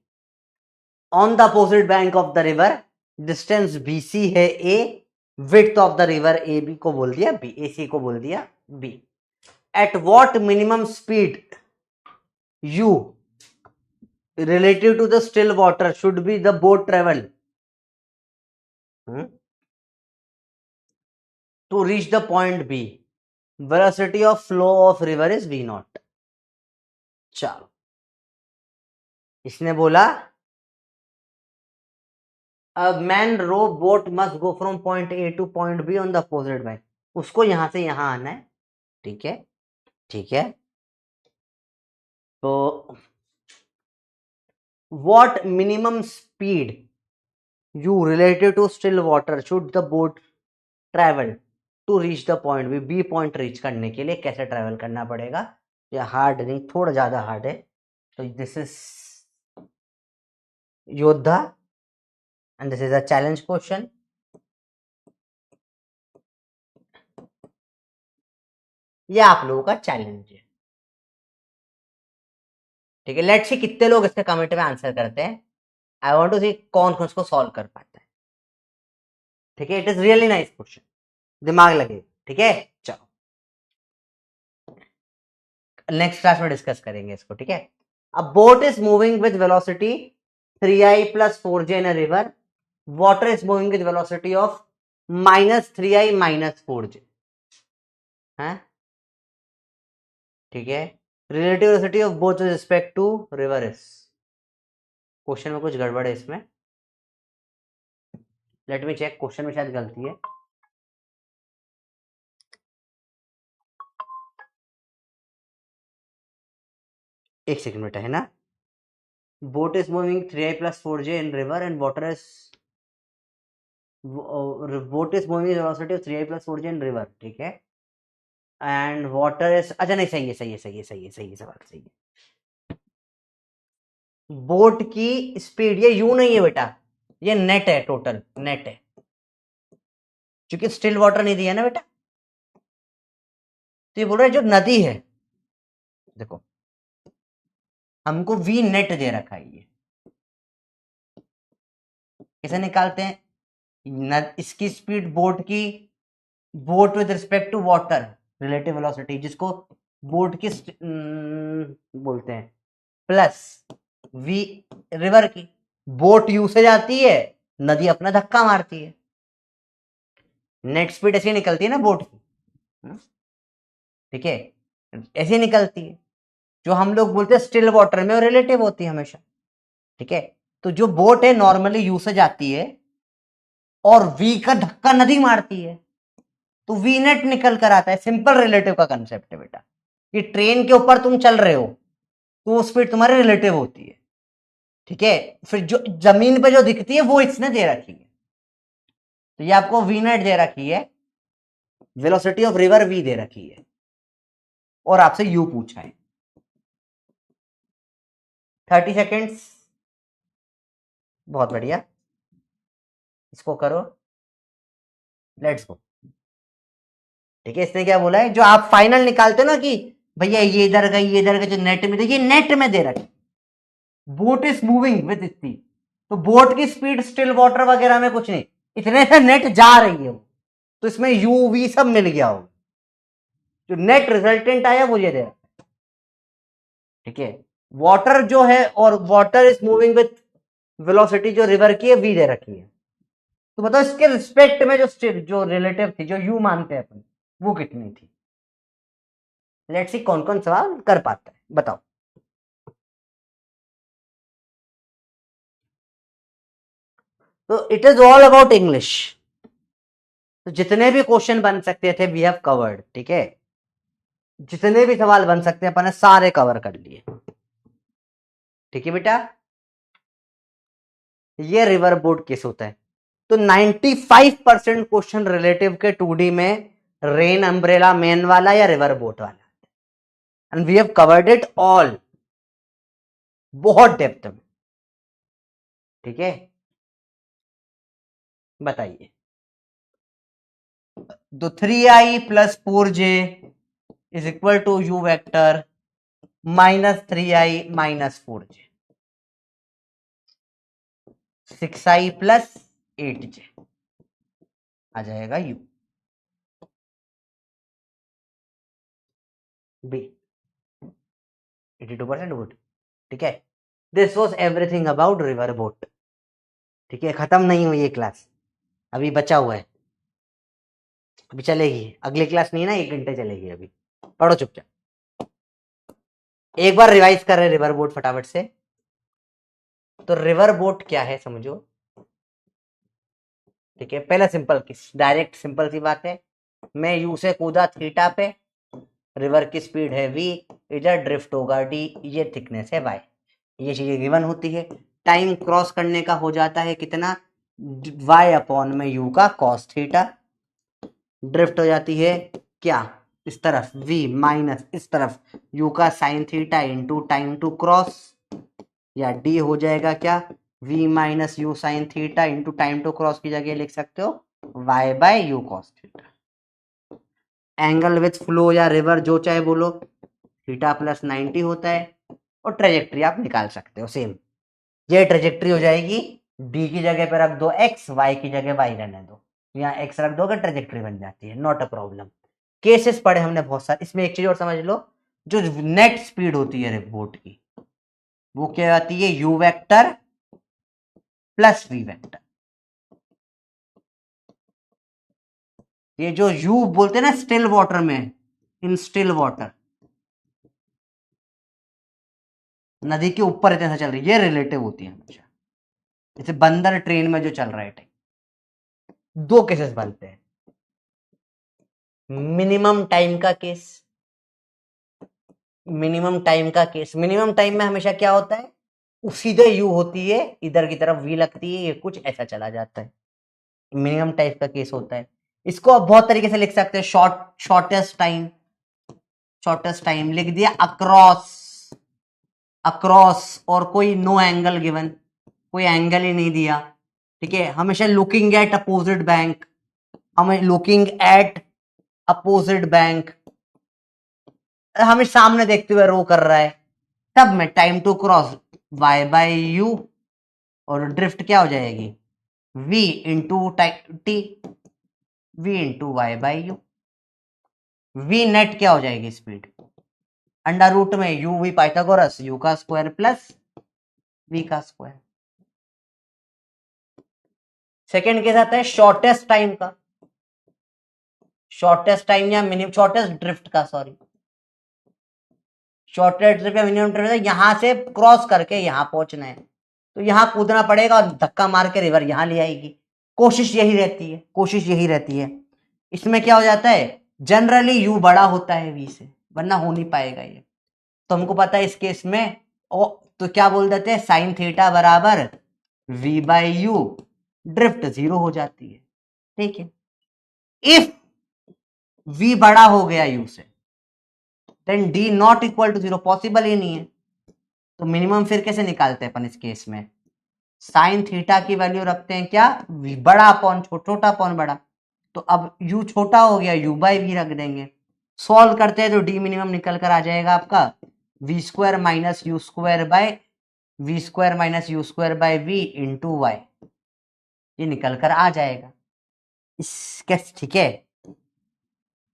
on the opposite bank of the river, distance BC है A, width of the river A B को बोल दिया बी, ए सी को बोल दिया B, at what minimum speed you relative to the still water should be the boat travel to reach the point B, velocity of flow of river is V naught. चलो, इसने बोला a man row boat must go from point A to point B on the opposite bank, उसको यहां से यहां आना है, ठीक है, ठीक है, तो what minimum speed u relative to still water should the boat travel to reach the point B, B point reach करने के लिए कैसे ट्रेवल करना पड़ेगा, ये हार्ड नहीं, थोड़ा ज्यादा हार्ड है, तो दिस इज योद्धा and this is a challenge question, ये आप लोगों का चैलेंज है, ठीक है, लेट्स सी कितने लोग इसके कमेंट में आंसर करते हैं, आई वांट टू सी कौन कौन इसको सॉल्व कर पाता है, ठीक है, it is really nice question, दिमाग लगे, ठीक है, चलो नेक्स्ट क्लास में डिस्कस करेंगे इसको, ठीक है, अ boat is moving with velocity 3i plus 4j in a river, water is moving with velocity of minus 3i minus 4j, है, ठीक है, relative velocity of both with respect to river is, question में कुछ गड़बड़ है इसमें, let me check, question में शायद गलती है, एक सेकंड बेटा, है ना, boat is moving 3i plus 4j in river and water is boat is moving with velocity of 3i plus 4j in river, ठीक है, एंड वाटर इज, अच्छा नहीं, सही है, सही है, सही है, सही है, सही है, सवाल सही है, बोट की स्पीड, ये यू नहीं है बेटा, ये नेट है, टोटल नेट है, क्योंकि स्टिल वाटर नहीं दिया ना बेटा, तो ये बोल रहा है जो नदी है, देखो हमको वी नेट दे रखा है, ये कैसे निकालते हैं, इसकी स्पीड बोट की, boat with respect to water relative velocity, जिसको बोट की बोलते हैं, प्लस वी रिवर की, बोट यू से जाती है, नदी अपना धक्का मारती है, नेट स्पीड ऐसी निकलती है ना बोट की, ठीक है, ऐसी निकलती है, जो हम लोग बोलते हैं स्टिल वाटर में, और रिलेटिव होती है हमेशा, ठीक है, तो जो बोट है नॉर्मली यू से जाती है और वी का धक्का नदी मारती है, तो वी नेट निकल कर आता है, सिंपल रिलेटिव का कंसेप्ट है बेटा, कि ट्रेन के ऊपर तुम चल रहे हो तो वो स्पीड तुम्हारी रिलेटिव होती है, ठीक है, फिर जो जमीन पे जो दिखती है वो इसने दे रखी है, तो ये आपको वी नेट दे रखी है, वेलोसिटी ऑफ रिवर वी दे रखी है, और आपसे यू पूछा है, 30 सेकेंड्स, बहुत बढ़िया, इसको करो, लेट्स गो, ठीक है, इसने क्या बोला है, जो आप फाइनल निकालते हो ना कि भैया ये इधर गई, ये इधर गई, जो नेट में देखिए, नेट में दे रखी, बोट इज मूविंग विद इतनी, तो बोट की स्पीड स्टिल वाटर वगैरह में कुछ नहीं, इतने से नेट जा रही है, तो इसमें यू वी सब मिल गया हो, जो नेट रिजल्टेंट आया वो ये दे रहा, ठीक है, वाटर जो है, और water is moving with velocity जो रिवर की है वी दे रखी है, तो बताओ इसके रिस्पेक्ट में जो रिलेटिव थी, जो यू मानते हैं अपन, वो कितनी थी, लेट्स सी कौन कौन सवाल कर पाता है, बताओ, तो it is all about English, तो जितने भी क्वेश्चन बन सकते थे वी हैव कवर्ड, ठीक है, जितने भी सवाल बन सकते हैं अपन ने सारे कवर कर लिए, ठीक है बेटा, ये रिवर बोट केस होता है, तो 95% क्वेश्चन रिलेटिव के 2D में रेन अम्ब्रेला मैन वाला या रिवर बोट वाला, and we have covered it all, बहुत डेप्थ में, ठीक है, बताइए। तो 3i प्लस 4j is equal to u vector minus 3i minus 4j, 6i plus 8j आ जाएगा यू बी 82% वोट। ठीक है, this was everything about river boat. ठीक है, खत्म नहीं हुई ये क्लास, अभी बचा हुआ है, अभी चलेगी। अगली क्लास नहीं ना, 1 घंटे चलेगी अभी। पढ़ो चुपचाप, एक बार रिवाइज कर रहे रिवर बोट फटाफट से। तो रिवर बोट क्या है समझो। ठीक है, पहला सिंपल डायरेक्ट सिंपल सी बात है, मैं यू से कूदा थीटा पे, रिवर की स्पीड है v, इधर ड्रिफ्ट होगा d, ये थिकनेस है y, ये चीजें गिवन होती है। टाइम क्रॉस करने का हो जाता है कितना, y अपॉन में u का cos थीटा, ड्रिफ्ट हो जाती है क्या इस तरफ v माइनस इस तरफ u का sine theta into time to cross, या d हो जाएगा क्या v minus u sine theta into time to cross की जगह लिख सकते हो y by u cos theta. Angle with flow या रिवर जो चाहे बोलो, थीटा प्लस 90 होता है, और ट्रेजेक्ट्री आप निकाल सकते हो सेम, ये ट्रेजेक्ट्री हो जाएगी, डी की जगह पे रख दो x, y की जगह y रहने दो, यहाँ x रख दोगे ट्रेजेक्ट्री बन जाती है, नॉट अ प्रॉब्लम। केसेस पढ़े हमने बहुत सारे, इसमें एक चीज और समझ लो, जो नेट स्पीड होती है बोट की वो क्या आती है u vector plus v vector. ये जो u बोलते हैं ना स्टिल वाटर में, इन स्टिल वाटर, नदी के ऊपर इतने से चल रही है, ये रिलेटिव होती है हमेशा, जैसे बंदर ट्रेन में जो चल रहा है टाइम। दो केसेस बनते हैं, मिनिमम टाइम का केस, मिनिमम टाइम का केस, मिनिमम टाइम में हमेशा क्या होता है, सीधे यू होती है, इधर की तरफ वी लगती है, ये कुछ ऐसा चला जाता है, मिनिमम टाइप का केस होता है। इसको आप बहुत तरीके से लिख सकते हैं, शॉर्टेस्ट टाइम, शॉर्टेस्ट टाइम लिख दिया अक्रॉस, अक्रॉस और कोई नो एंगल गिवन, कोई एंगल ही नहीं दिया। ठीक है, हमेशा लुकिंग एट अपोजिट बैंक, हमें लुकिंग एट अपोजिट बैंक, हमें सामने देखते हुए रो कर रहा है, तब मैं time to cross y by u, और ड्रिफ्ट क्या हो जाएगी v into t, v into y by u, v net क्या हो जाएगी स्पीड, अंडर रूट में u v पाइथागोरस u का स्क्वायर प्लस v का स्क्वायर। सेकेंड केस आता है शॉर्टेस्ट टाइम का, शॉर्टेस्ट टाइम या मिनिमम शॉर्टेस्ट ड्रिफ्ट का, सॉरी शॉर्टेस्ट ड्रिफ्ट या मिनिमम ड्रिफ्ट, यहां से क्रॉस करके यहां पहुंचना है, तो यहां कूदना पड़ेगा और धक्का मार के रिवर यहां ले आएगी, कोशिश यही रहती है, कोशिश यही रहती है। इसमें क्या हो जाता है, जनरली यू बड़ा होता है वी से, वरना हो नहीं पाएगा ये, तो हमको पता है इस केस में तो क्या बोल देते हैं साइन थीटा बराबर वी बाई यू, ड्रिफ्ट 0 हो जाती है। ठीक है, इफ v बड़ा हो गया u से, then d not equal to 0, possible ही नहीं है, तो मिनिमम फिर कैसे निकालते हैं अपन इस केस में, साइन थीटा की वैल्यू रखते हैं क्या बड़ा अपॉन छोटा अपॉन बड़ा, तो अब u छोटा हो गया, u बाई वी रख देंगे, सॉल्व करते हैं तो d मिनिमम निकल कर आ जाएगा आपका v square minus u square by v square minus u square by v into y, ये निकल कर आ जाएगा इस कैसे। ठीक है,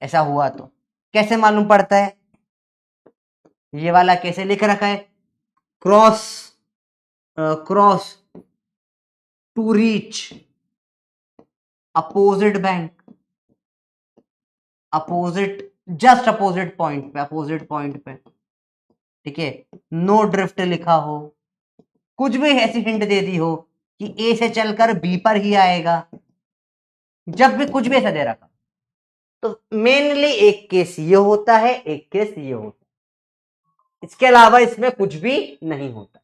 ऐसा हुआ तो कैसे मालूम पड़ता है, ये वाला कैसे लिख रखा है, cross cross to reach opposite bank, opposite just opposite point पे, अपोजिट पॉइंट पे। ठीक है, नो ड्रिफ्ट लिखा हो, कुछ भी ऐसी हिंट दे दी हो कि ए से चलकर बी पर ही आएगा, जब भी कुछ भी ऐसा दे रखा, तो मेनली एक केस ये होता है, एक केस ये होता है, इसके अलावा इसमें कुछ भी नहीं होता।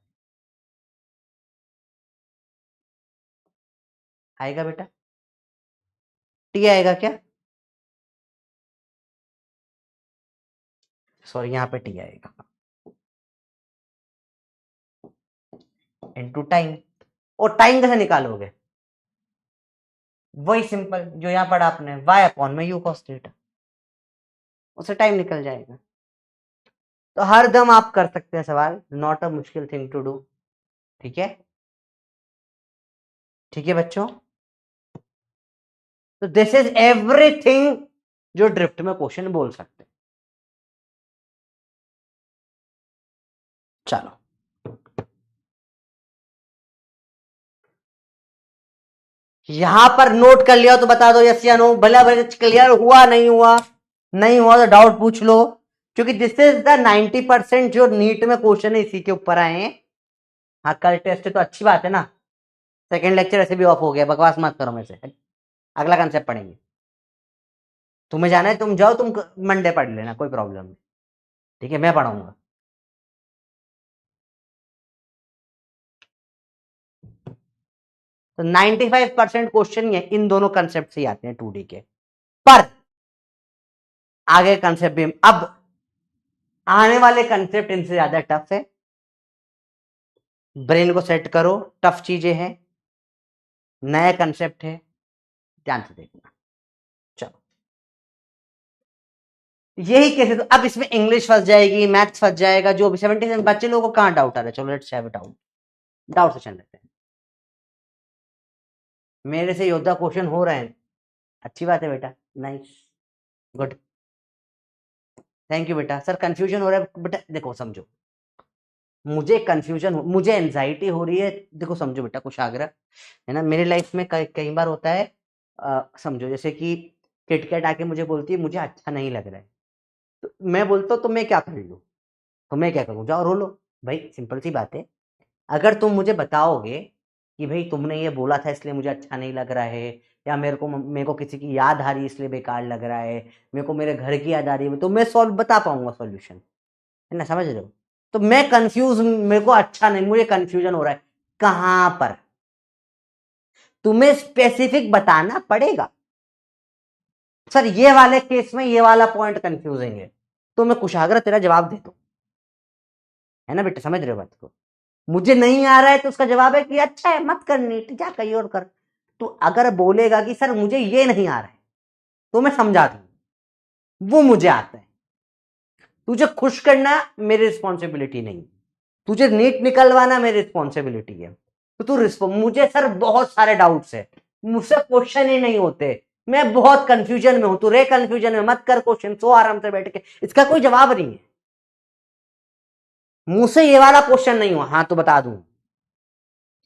आएगा बेटा, टी आएगा क्या, सॉरी यहां पे टी आएगा इनटू टाइम, और टाइम कैसे निकालोगे, वही सिंपल जो यहाँ पढ़ा आपने, y अपॉन में u cos थीटा, उससे टाइम निकल जाएगा। तो हर दम आप कर सकते हैं सवाल, नॉट अ मुश्किल थिंग टू डू। ठीक है, ठीक है बच्चों। तो दिस इज एवरीथिंग जो ड्रिफ्ट में क्वेश्चन बोल सकते हैं। चलो यहां पर नोट कर लिया तो बता दो यस या नो, भला भले क्लियर हुआ नहीं हुआ, नहीं हुआ तो डाउट पूछ लो, क्योंकि दिस इज द 90% जो नीट में क्वेश्चन है इसी के ऊपर आए हैं। हाँ कल टेस्ट है तो अच्छी बात है ना, सेकंड लेक्चर ऐसे भी ऑफ हो गया, बकवास मत करो मेरे से, अगला कंसेप्ट पढ़ेंगे। तुम्हें जाना है तुम जाओ, तुम मंडे पढ़ लेना, कोई प्रॉब्लम नहीं, ठीक है मैं पढ़ाऊंगा। तो 95% क्वेश्चन ये इन दोनों कंसेप्ट से ही आते हैं 2D के, पर आगे कंसेप्ट भी, अब आने वाले कंसेप्ट इनसे ज्यादा टफ है, ब्रेन को सेट करो, टफ चीजें हैं, नया कंसेप्ट है, ध्यान से देखना। चलो यही कैसे, तो अब इसमें इंग्लिश फंस जाएगी, मैथ्स फंस जाएगा, जो भी 70 बच्चे लोगों को कहां डाउट आ रहा है। चलो let's have it out, doubt session लेते हैं। मेरे से योद्धा क्वेश्चन हो रहे हैं, अच्छी बात है बेटा, नाइस, गुड, थैंक यू बेटा। सर कंफ्यूजन हो रहा है बेटा, देखो समझो, मुझे कंफ्यूजन, मुझे एंजाइटी हो रही है, देखो समझो बेटा, कुछ आग्रह है ना, मेरी लाइफ में कई बार होता है, समझो जैसे कि किटकैट आके मुझे बोलती है मुझे अच्छा नहीं लग रहा है, तो मैं बोलता हूँ तो मैं क्या कर लूँ, तो मैं क्या करूँ, जाओ रो लो, भाई सिंपल सी बात है। अगर तुम मुझे बताओगे कि भाई तुमने ये बोला था इसलिए मुझे अच्छा नहीं लग रहा है, या मेरे को किसी की याद आ रही है इसलिए बेकार लग रहा है, मेरे को मेरे घर की याद आ रही है, तो मैं सॉल्व बता पाऊंगा सॉल्यूशन, है ना, समझ रहे हो। तो मैं कंफ्यूज, मेरे को अच्छा नहीं, मुझे कंफ्यूजन हो रहा है कहां पर, तुम्हें स्पेसिफिक बताना पड़ेगा। सर ये वाले केस में ये वाला पॉइंट कंफ्यूजिंग है, तो मैं कुशाग्र तेरा जवाब दे दूं, है ना बेटा, समझ रहे हो बात को। मुझे नहीं आ रहा है तो उसका जवाब है कि अच्छा है मत कर नीट, जा कहीं और कर। तो अगर बोलेगा कि सर मुझे ये नहीं आ रहा है, तो मैं समझा दूं वो मुझे आता है। तुझे खुश करना मेरी रिस्पॉन्सिबिलिटी नहीं, तुझे नीट निकलवाना मेरी रिस्पॉन्सिबिलिटी है। तो मुझे सर बहुत सारे डाउट्स है, मुझसे क्वेश्चन ही नहीं होते, मैं बहुत कंफ्यूजन में हूं, तू रे कंफ्यूजन में मत कर क्वेश्चन, सो आराम से बैठ के, इसका कोई जवाब नहीं है, मुझसे ये वाला क्वेश्चन नहीं हुआ, हाँ तो बता दूं।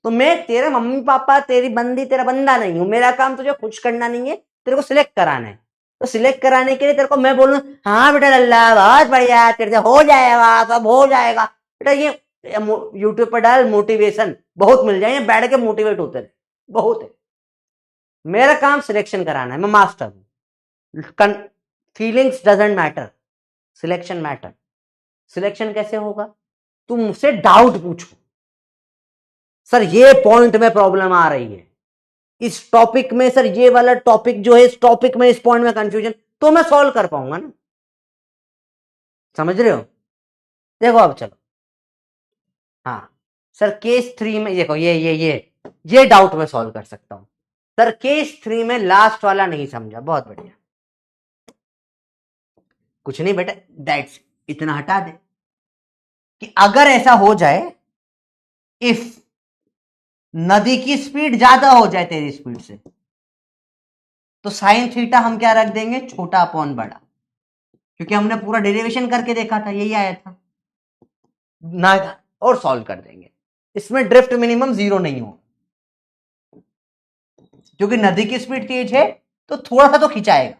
तो मैं तेरे मम्मी पापा तेरी बंदी तेरा बंदा नहीं हूं, मेरा काम तुझे खुश करना नहीं है, तेरे को सिलेक्ट कराना है। तो सिलेक्ट कराने के लिए तेरे को मैं बोलूं हाँ बेटा लल्ला बहुत बढ़िया, तेरे से हो जाएगा, सब हो जाएगा बेटा, ये यूट्यूब पर डाल मोटिवेशन, बहुत मिल जाएंगे, बैठ के मोटिवेट होते रहे, बहुत है। मेरा काम सिलेक्शन कराना है, मैं मास्टर हूं, feelings doesn't matter, selection matter. Selection कैसे होगा, तुम मुझसे डाउट पूछो, सर ये पॉइंट में प्रॉब्लम आ रही है, इस टॉपिक में सर ये वाला टॉपिक जो है, इस टॉपिक में इस पॉइंट में कंफ्यूजन, तो मैं सॉल्व कर पाऊंगा ना, समझ रहे हो। देखो अब चलो, हाँ सर केस 3 में देखो, ये डाउट मैं सॉल्व कर सकता हूं। सर केस 3 में लास्ट वाला नहीं समझा, बहुत बढ़िया, कुछ नहीं बेटा, दैट्स, इतना हटा दे कि अगर ऐसा हो जाए, इफ नदी की स्पीड ज्यादा हो जाए तेरी स्पीड से, तो साइन थीटा हम क्या रख देंगे, छोटा अपॉन बड़ा, क्योंकि हमने पूरा डेरिवेशन करके देखा था, यही आया था ना, और सॉल्व कर देंगे। इसमें ड्रिफ्ट मिनिमम 0 नहीं हो, क्योंकि नदी की स्पीड तेज है तो थोड़ा सा तो खिंचाएगा,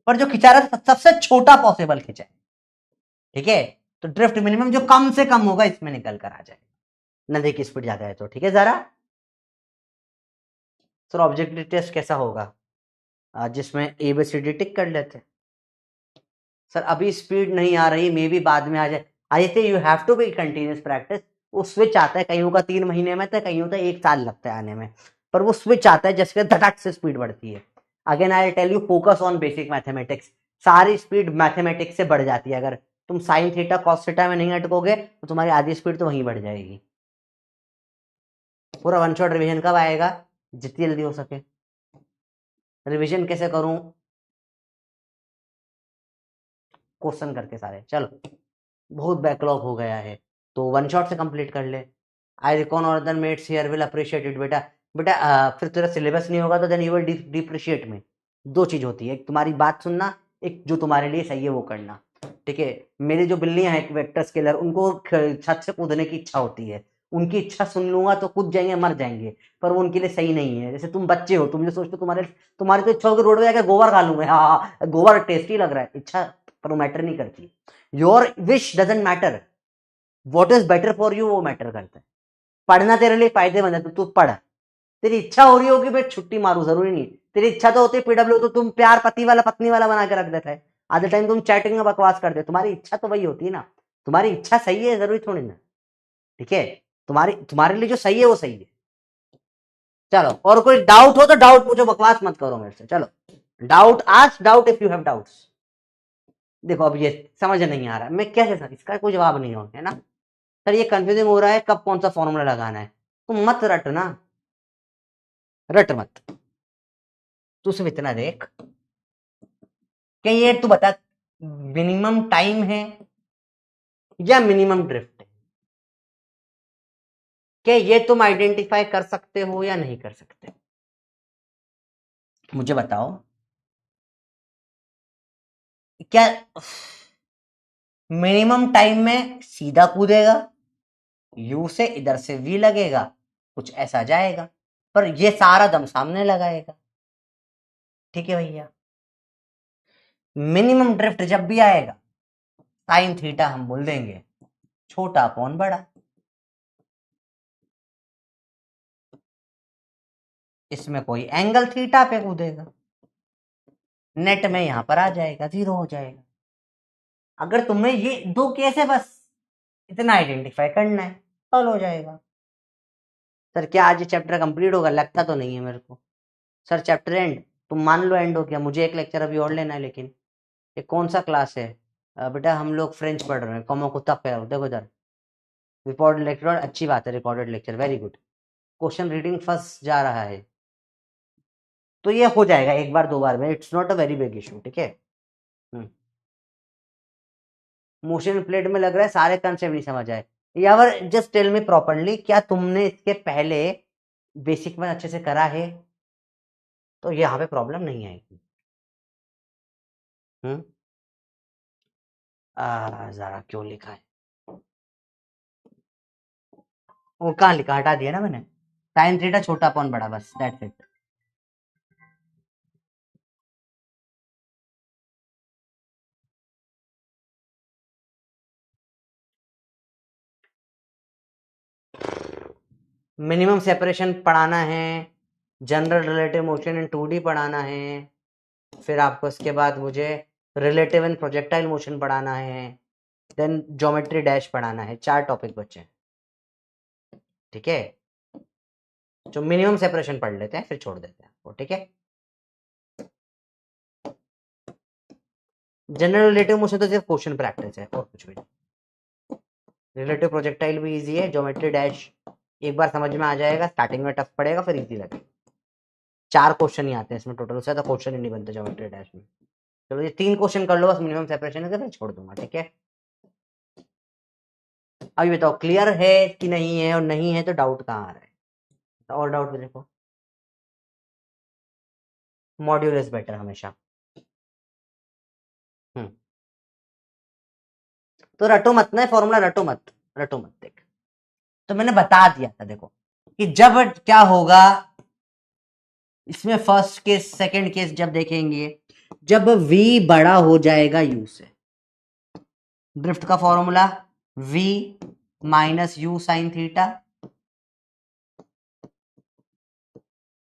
पर जो खिंचा रहा है सबसे छोटा पॉसिबल खिंचाए, ठीक है। तो ड्रिफ्ट मिनिमम जो कम से कम होगा इसमें निकल कर आ जाएगा, नदी की स्पीड ज्यादा है तो, ठीक है। जरा सर ऑब्जेक्टिव टेस्ट कैसा होगा, जिसमें एबीसीडी टिक कर लेते। सर अभी स्पीड नहीं आ रही, मे भी बाद में आ जाए, आई से you have to be continuous practice. वो स्विच आता है, कईयों का 3 महीने में था, कईयों का 1 साल लगता है आने में, पर वो स्विच आता है जिसके धड़क से स्पीड बढ़ती है। Again I tell you, focus on basic mathematics, सारी स्पीड मैथमेटिक्स से बढ़ जाती है। अगर तुम साइन थीटा कॉस थीटा में नहीं अटकोगे तो तुम्हारी आधी स्पीड तो वहीं बढ़ जाएगी। पूरा वन शॉट रिवीजन कब आएगा, जितनी जल्दी हो सके। रिवीजन कैसे करूं? क्वेश्चन करके सारे। चलो, बहुत बैकलॉग हो गया है तो वन शॉट से कंप्लीट कर ले। आई रिकॉन और other mates here will appreciate it. बेटा बेटा फिर तेरा सिलेबस नहीं होगा तो देन यू विल डिप्रिशिएट में। दो चीज होती है, एक तुम्हारी बात सुनना, एक जो तुम्हारे लिए सही है वो करना। ठीक है, मेरी जो बिल्लियां हैं वेक्टर स्केलर, उनको छत से कूदने की इच्छा होती है, उनकी इच्छा सुन लूंगा तो कूद जाएंगे, मर जाएंगे, पर वो उनके लिए सही नहीं है। जैसे तुम बच्चे हो, तुम जो सोचते हो तुम्हारे तुम्हारी तो इच्छा होगी रोड पे जाकर गोबर खा लूंगा, हाँ गोबर टेस्टी लग रहा है, इच्छा पर वो मैटर नहीं करती। Your wish doesn't matter, what is better for you वो मैटर करता है। पढ़ना तेरे लिए फायदेमंद है तो तू पढ़। तेरी इच्छा हो रही होगी भाई छुट्टी मारू, जरूरी नहीं। तेरी इच्छा तो होती है पीडब्ल्यू, तो तुम प्यार पति वाला पत्नी वाला बना के रख देता है, आधे टाइम तुम चैटिंग में बकवास करते हो। तुम्हारी इच्छा तो वही होती है ना, तुम्हारी इच्छा सही है जरूरी थोड़ी ना। ठीक है, तुम्हारे लिए जो सही है वो सही है। चलो, और कोई डाउट हो तो डाउट पूछो, बकवास मत करो मेरे से। चलो, doubt ask, doubt if you have doubts. देखो अब ये समझ नहीं आ रहा है मैं कैसे सर, इसका कोई जवाब नहीं हो, है ना सर, ये कंफ्यूजिंग हो रहा है कब कौन सा फॉर्मूला लगाना है। तुम मत रट ना, रट मत, तू सिर्फ इतना देख कि ये तू बता मिनिमम टाइम है या मिनिमम ड्रिफ्ट है, कि ये तुम आइडेंटिफाई कर सकते हो या नहीं कर सकते, मुझे बताओ। क्या मिनिमम टाइम में सीधा कूदेगा, यू से इधर से वी लगेगा, कुछ ऐसा जाएगा, पर ये सारा दम सामने लगाएगा। ठीक है भैया, मिनिमम ड्रिफ्ट जब भी आएगा साइन थीटा हम बोल देंगे छोटा अपॉन बड़ा। इसमें कोई एंगल थीटा पे कूदेगा, नेट में यहां पर आ जाएगा, जीरो हो जाएगा। अगर तुम्हें ये दो केस है बस इतना आइडेंटिफाई करना है, सॉल्व हो जाएगा। सर क्या आज ये चैप्टर कंप्लीट होगा? लगता तो नहीं है मेरे को। सर चैप्टर एंड, तुम मान लो एंड हो गया, मुझे एक लेक्चर अभी और लेना है। लेकिन ये कौन सा क्लास है? बेटा हम लोग फ्रेंच पढ़ रहे हैं, कॉमो को तक है, देखो इधर रिकॉर्डेड लेक्चर। अच्छी बात है, recorded lecture very good. Question reading first जा रहा है तो ये हो जाएगा एक बार दो बार में, it's not a very big issue. ठीक है, मोशन प्लेट में लग रहा है सारे कंसेप्ट नहीं समझ आए। यावर जस्ट टेल मी प्रॉपरली, क्या तुमने इसके पहले बेसिक में अच्छे से करा है? तो यहाँ पे प्रॉब्लम नहीं आएगी। जरा क्यों लिखा है, वो कहाँ लिखा, हटा दिया ना मैंने। साइन थीटा छोटा अपॉन बड़ा, बस दैट्स इट। मिनिमम सेपरेशन पढ़ाना है, general relative motion in 2D पढ़ाना है, फिर आपको इसके बाद मुझे रिलेटिव एंड प्रोजेक्टाइल मोशन पढ़ाना है, देन ज्योमेट्री डैश पढ़ाना है। 4 टॉपिक बचे। ठीक है, जो मिनिमम सेपरेशन पढ़ लेते हैं फिर छोड़ देते हैं आपको। ठीक है, जनरल रिलेटिव मोशन तो सिर्फ क्वेश्चन प्रैक्टिस है और कुछ भी नहीं। रिलेटिव प्रोजेक्टाइल भी इजी है, ज्योमेट्री डैश एक बार समझ में आ जाएगा, स्टार्टिंग में टफ पड़ेगा फिर इजी लगेगा। 4 क्वेश्चन ही आते हैं इसमें टोटल, से तो क्वेश्चन ही नहीं बनते ज्योमेट्री डैश में। चलो ये 3 क्वेश्चन कर लो बस, मिनिमम सेपरेशन है, फिर छोड़ दूंगा। ठीक है, अभी बताओ क्लियर है कि नहीं है, और नहीं है तो डाउट कहाँ आ रहा है? तो और डाउट में देखो, मॉड्यूलस बेटर हमेशा। तो रटो मत ना फॉर्मूला, रटो मत, रटो मत। देख तो मैंने बता दिया था देखो कि जब क्या होगा इसमें, फर्स्ट केस सेकंड केस जब देखेंगे, जब v बड़ा हो जाएगा u से, ड्रिफ्ट का formula v minus u sine theta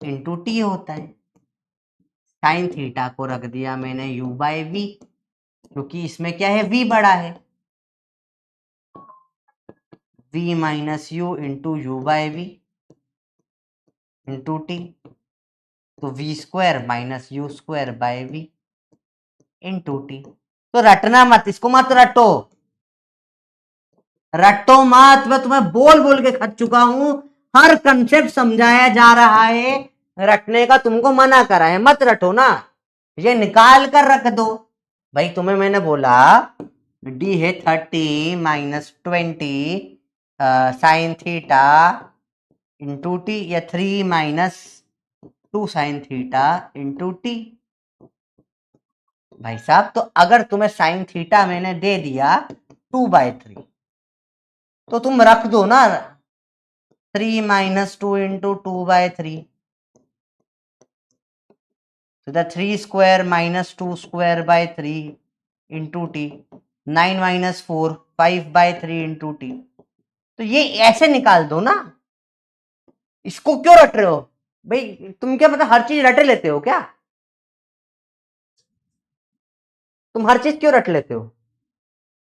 into T होता है। साइन थीटा को रख दिया मैंने u बाय वी, क्योंकि इसमें क्या है v बड़ा है, v minus u into u by v into t, तो v square minus u square by v into t. तो रटना मत, इसको मत रटो, रटो मत, मैं तुम्हें बोल बोल के थक चुका हूं। हर कंसेप्ट समझाया जा रहा है, रटने का तुमको मना करा है, मत रटो ना, ये निकाल कर रख दो। भाई तुम्हें मैंने बोला डी है 30 - 20 साइन थीटा इंटू टी, या 3 - 2 साइन थीटा इंटू टी। भाई साहब तो अगर तुम्हें साइन थीटा मैंने दे दिया 2/3, तो तुम रख दो ना 3 - 2 इंटू 2/3, तो the 3 square - 2 square by 3 into T, 9 - 4 5/3 into t. तो ये ऐसे निकाल दो ना, इसको क्यों रट रहे हो भाई? तुम क्या मतलब हर चीज रटे लेते हो क्या? तुम हर चीज क्यों रट लेते हो?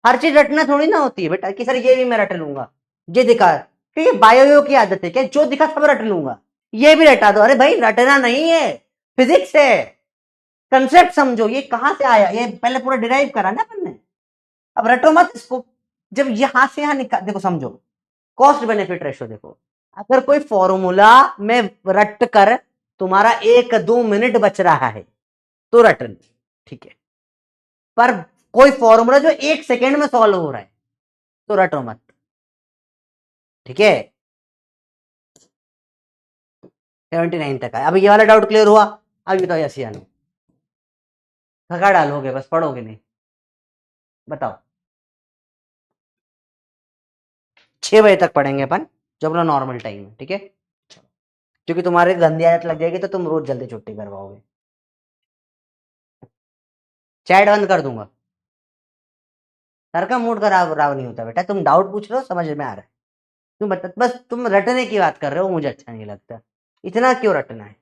हर चीज रटना थोड़ी ना होती है बेटा कि सर ये भी मैं रट लूंगा, ये दिखा, तो ये बायो की आदत है क्या, जो दिखा सब रट लूंगा, ये भी रटा दो? अरे भाई रटना नहीं है, फिजिक्स है, कंसेप्ट समझो, ये कहां से आया, ये पहले पूरा डिराइव करा ना अपन ने, अब रटो मत इसको। जब यहां से यहां निकाल, देखो समझो, कॉस्ट बेनिफिट रेशो देखो, अगर कोई फॉर्मूला में रट कर तुम्हारा 1-2 मिनट बच रहा है तो रटन ठीक है, पर कोई फॉर्मूला जो 1 सेकेंड में सॉल्व हो रहा है तो रटो मत, ठीक है? 79 तक है। अब ये वाला डाउट क्लियर हुआ? अब ये तो ऐसी आने थका डालोगे, बस पढ़ोगे नहीं, बताओ। 6 बजे तक पढ़ेंगे अपन, जो अपना नॉर्मल टाइम है, ठीक है? क्योंकि तुम्हारे गंदी आदत लग जाएगी तो तुम रोज जल्दी छुट्टी करवाओगे। चैट बंद कर दूंगा, सर का मूड खराब खराब नहीं होता बेटा, तुम डाउट पूछ रहे हो, समझ में आ रहा है, तुम बता, बस तुम रटने की बात कर रहे हो, मुझे अच्छा नहीं लगता, इतना क्यों रटना है?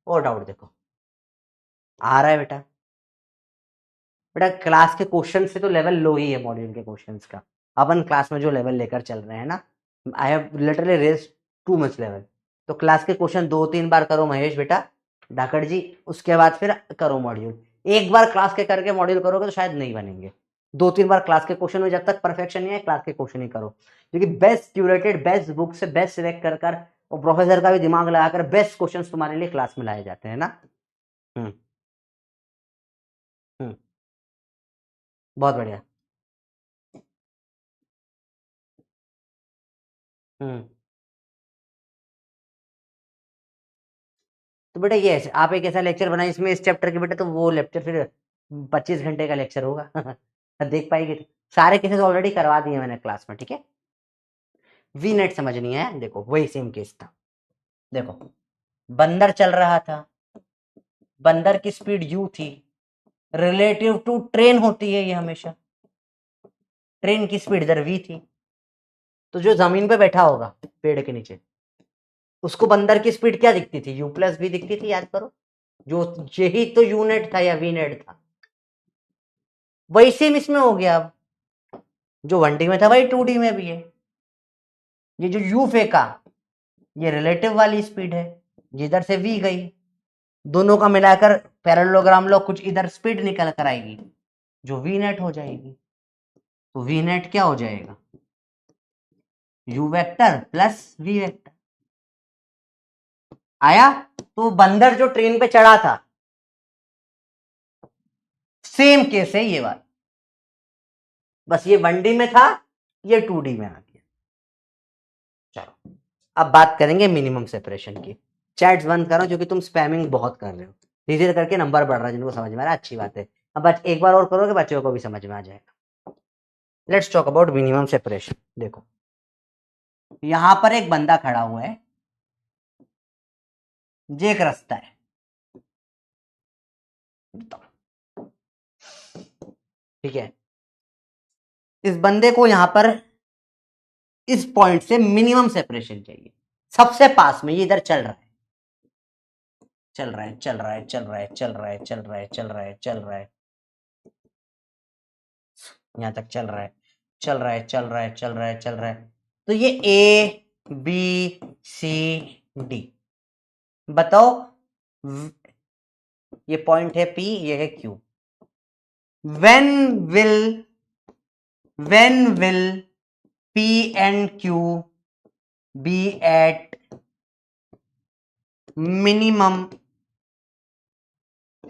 और डाउट देखो, आ रहा है बेटा? बेटा क्लास के क्वेश्चन से तो लेवल लो ही है मॉड्यूल के क्वेश्चंस का, अपन क्लास में जो लेवल लेकर चल रहे हैं ना, I have literally raise too much level. तो क्लास के क्वेश्चन 2-3 बार करो महेश बेटा, धाकड़ जी, उसके बाद फिर करो मॉड्यूल। एक बार क्लास के करके मॉड्यूल करोगे तो शायद नहीं बनेंगे, 2-3 बार क्लास के क्वेश्चन में, जब तक परफेक्शन नहीं है क्लास के क्वेश्चन ही करो, क्योंकि बेस्ट क्यूरेटेड बेस्ट बुक से बेस्ट सिलेक्ट कर और प्रोफेसर का भी दिमाग लगाकर बेस्ट क्वेश्चन तुम्हारे लिए क्लास में लाए जाते हैं ना। हम्म हम्म बहुत बढ़िया। हम्म तो बेटा ये ऐसे आप एक ऐसा लेक्चर बनाए इसमें इस चैप्टर के बेटा, तो वो लेक्चर फिर 25 घंटे का लेक्चर होगा देख पाएगी तो? सारे केसेस ऑलरेडी करवा दिए मैंने क्लास में, ठीक है? वी नेट समझनी है, देखो वही सेम केस था। देखो बंदर चल रहा था, बंदर की स्पीड यू थी, रिलेटिव टू ट्रेन होती है ये हमेशा, ट्रेन की स्पीड इधर वी थी, तो जो जमीन पे बैठा होगा पेड़ के नीचे, उसको बंदर की स्पीड क्या दिखती थी? यू प्लस वी दिखती थी, याद करो, जो यही तो यू नेट था या वी नेट था, वही सेम इसमें हो गया। अब जो 1D में था वही 2D में भी है, ये जो यू फेंका ये रिलेटिव वाली स्पीड है, जिधर से वी गई, दोनों का मिलाकर पैरेललोग्राम लो, कुछ इधर स्पीड निकल कर आएगी जो वी नेट हो जाएगी, तो वी नेट क्या हो जाएगा? U vector plus v vector. आया? तो बंदर जो ट्रेन पे चढ़ा था, सेम केस है ये बात, बस ये 1D में था, ये 2D में आ गया। चलो अब बात करेंगे मिनिमम सेपरेशन की। चैट्स बंद करो क्योंकि तुम स्पैमिंग बहुत कर रहे हो, धीरे धीरे करके नंबर बढ़ रहा है, जिनको समझ में आ रहा है अच्छी बात है, अब एक बार और करोगे बच्चों को भी समझ में आ जाएगा। Let's talk about minimum separation. देखो यहां पर एक बंदा खड़ा हुआ है, ये एक रास्ता है, ठीक है? इस बंदे को यहां पर इस पॉइंट से मिनिमम सेपरेशन चाहिए, सबसे पास में, ये इधर चल रहा है, चल रहा है, चल रहा है, चल रहा है, चल रहा है, चल रहा है, चल रहा है, चल रहा है, यहां तक चल रहा है, चल रहा है, चल रहा है, चल रहा है, चल रहा है, तो ये A B C D, बताओ ये पॉइंट है P, ये है Q, when will P and Q be at minimum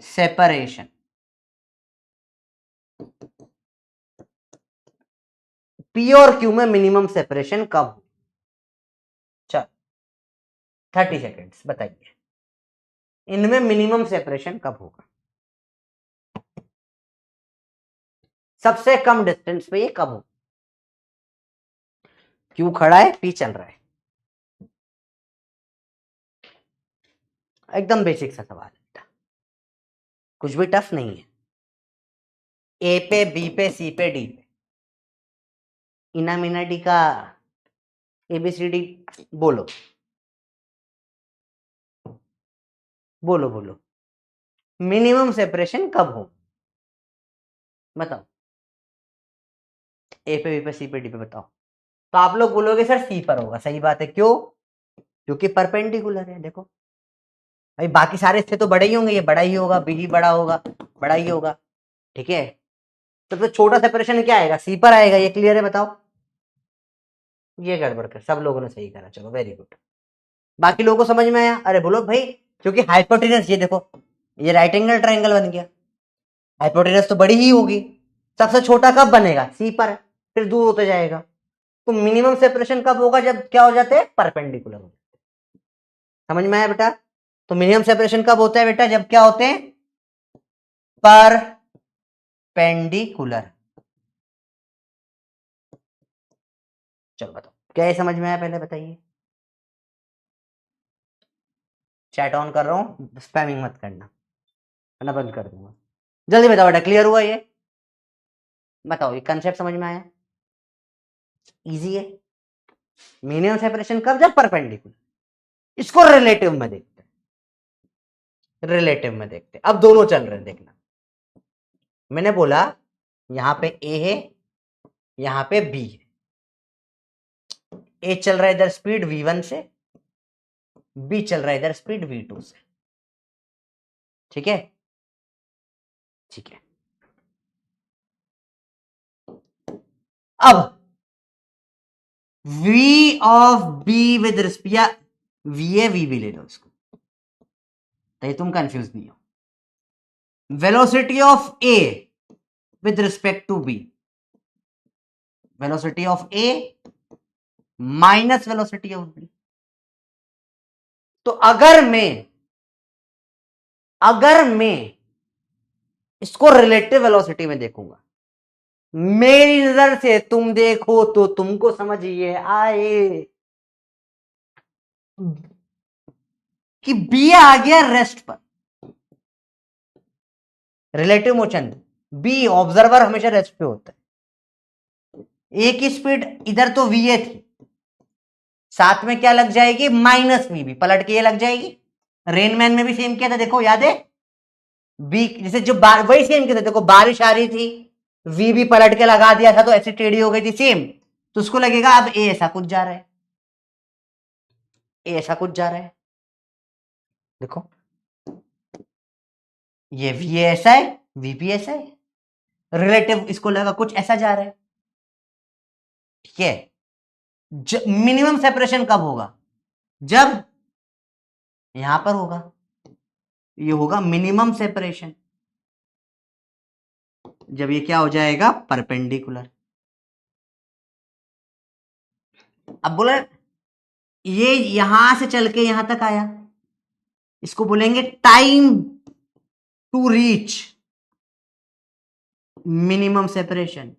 separation. P और क्यू में मिनिमम सेपरेशन कब हो? चल 30 सेकेंड्स बताइए, इनमें मिनिमम सेपरेशन कब होगा? सबसे कम डिस्टेंस पे ये कब हो? क्यू खड़ा है, पी चल रहा है। एकदम बेसिक सा सवाल है, कुछ भी टफ नहीं है। ए पे, बी पे, सी पे, डी पे, इना मीना डी का एबीसीडी बोलो, बोलो बोलो, मिनिमम सेपरेशन कब हो? बताओ, ए पे, बी पे, सी पे, डी पे बताओ। तो आप लोग बोलोगे सर सी पर होगा, सही बात है। क्यों? क्योंकि परपेंडिकुलर है। देखो भाई, बाकी सारे इससे तो बड़े ही होंगे, ये बड़ा ही होगा, बी ही बड़ा होगा, बड़ा ही होगा, ठीक है। तो छोटा सेपरेशन क्या आएगा? सी पर आएगा, ये क्लियर है? बताओ। ये गड़बड़ कर, सब लोगों ने सही करा, चलो वेरी गुड। बाकी लोगों को समझ में आया? अरे बोलो भाई, क्योंकि हाइपोटेनस, ये देखो, ये राइट एंगल ट्रायंगल बन गया, हाइपोटेनस तो बड़ी ही होगी, सबसे छोटा कब बनेगा? सी पर, फिर दूर होते जाएगा। तो मिनिमम सेपरेशन कब होगा? जब क्या हो जाते हैं? परपेंडिकुलर हो। समझ में आया बेटा? तो मिनिमम सेपरेशन कब होता है बेटा? जब क्या होते हैं? परपेंडिकुलर। चलो बताओ, क्या ये समझ में आया? पहले बताइए। चैट ऑन कर रहा हूं, स्पैमिंग मत करना वरना बंद कर दूंगा। जल्दी बताओ बेटा, क्लियर हुआ ये? बताओ, ये कंसेप्ट समझ में आया? इजी है। मिनिमम सेपरेशन कब? जब परपेंडिकुलर। इसको रिलेटिव में देखते हैं, रिलेटिव में देखते हैं। अब दोनों चल रहे हैं, देखना। मैंने बोला यहां पे ए है, यहां पे बी है। ए चल रहा है इधर स्पीड v1 से, बी चल रहा है इधर स्पीड v2 से, ठीक है? ठीक है। अब v of b with respect, या va v भी ले लो इसको, ताकि तुम कंफ्यूज नहीं हो। Velocity of a with respect to b, velocity of a minus velocity of b। तो अगर मैं इसको रिलेटिव वेलोसिटी में देखूंगा, मेरी नजर से तुम देखो तो तुमको समझ ये आए कि बी आ गया रेस्ट पर, रिलेटिव मोशन। बी ऑब्जर्वर हमेशा रेस्ट पे होता है। ए की स्पीड इधर तो वी ए थी, साथ में क्या लग जाएगी? माइनस वी बी, पलट के ये लग जाएगी। रेनमैन में भी सेम किया था, देखो याद है? बी जैसे जो वही सेम किया था, देखो बारिश आ रही थी, वी भी पलट के लगा दिया था तो ऐसी टेढ़ी हो गई थी, सेम। तो उसको लगेगा अब ए ऐसा कुछ जा रहा है, ए ऐसा कुछ जा रहा है। देखो ये वी ऐसा है, वी भी ऐसा है, रिलेटिव इसको लगा कुछ ऐसा जा रहा है, ठीक है। मिनिमम सेपरेशन कब होगा? जब यहां पर होगा, ये होगा मिनिमम सेपरेशन, जब ये क्या हो जाएगा? परपेंडिकुलर। अब बोला ये यहां से चल के यहां तक आया, इसको बोलेंगे time to reach minimum separation.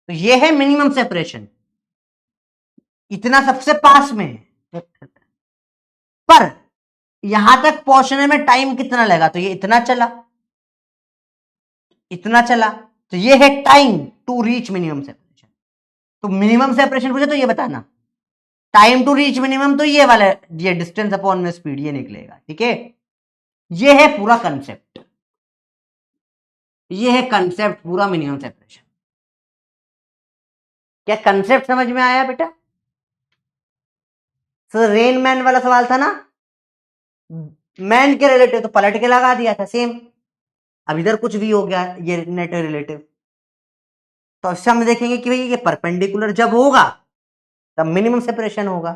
तो ये है मिनिमम सेपरेशन, इतना सबसे पास में है, पर यहां तक पहुंचने में टाइम कितना लगा? तो ये इतना चला, इतना चला, तो ये है time to reach minimum separation. तो मिनिमम सेपरेशन पूछे तो ये बताना, टाइम टू रीच मिनिमम तो ये वाला, ये डिस्टेंस अपॉन में स्पीड, ये निकलेगा, ठीक है। ये है पूरा कंसेप्ट, ये है कंसेप्ट पूरा मिनिमम सेपरेशन। क्या कंसेप्ट समझ में आया बेटा? सर रेन मैन वाला सवाल था ना, मैन के रिलेटिव तो पलट के लगा दिया था सेम, अब इधर कुछ भी हो गया, ये नेट रिलेटिव। तो इससे हम देखेंगे कि भाई ये परपेंडिकुलर जब होगा तब मिनिमम सेपरेशन होगा,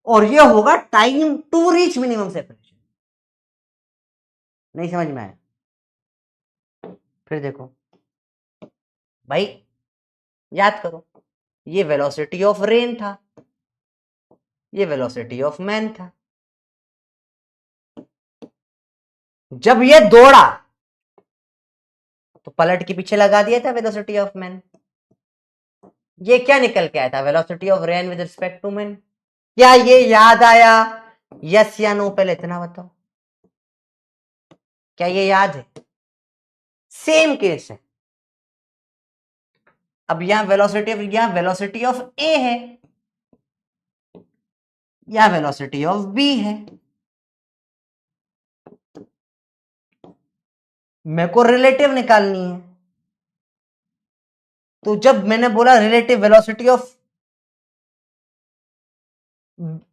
और ये होगा time to reach minimum separation. नहीं समझ में आया? फिर देखो भाई, याद करो, ये वेलोसिटी ऑफ रेन था, ये वेलोसिटी ऑफ मैन था। जब ये दौड़ा तो पलट के पीछे लगा दिया था वेलोसिटी ऑफ मैन। ये क्या निकल के आया था? Velocity of rain with respect to man. क्या ये याद आया? यस या नो, पहले इतना बताओ, क्या ये याद है? सेम केस है। अब यहां वेलोसिटी ऑफ ए है, या वेलोसिटी ऑफ बी है। मेरे को रिलेटिव निकालनी है, तो जब मैंने बोला relative velocity of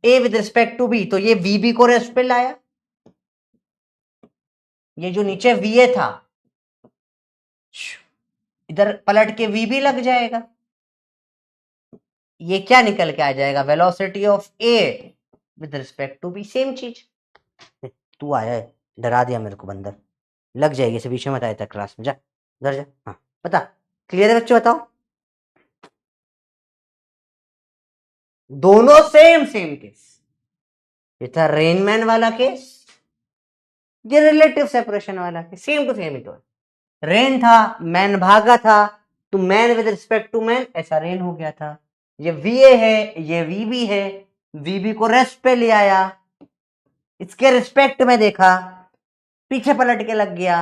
A with respect to B, तो ये वी बी को रेस्ट पे लाया। ये जो नीचे वी ए था, इधर पलट के वी बी लग जाएगा। ये क्या निकल के आ जाएगा? Velocity of A with respect to B, same चीज। तू आया है, डरा दिया मेरे को बंदर। लग जाएगी इसे बीच में बताया था क्लास में, जा उधर जा। हाँ बता, क्लियर है बच्चे? बताओ। दोनों सेम केस। ये था रेनमैन वाला केस, ये रिलेटिव सेपरेशन वाला केस, सेम टू सेम ही तो है। रेन था, मैन भागा था, तो man with respect to man, ऐसा रेन हो गया था। ये वी ए है, ये वी बी है, वी बी को रेस्ट पे ले आया, इसके रिस्पेक्ट में देखा, पीछे पलट के लग गया,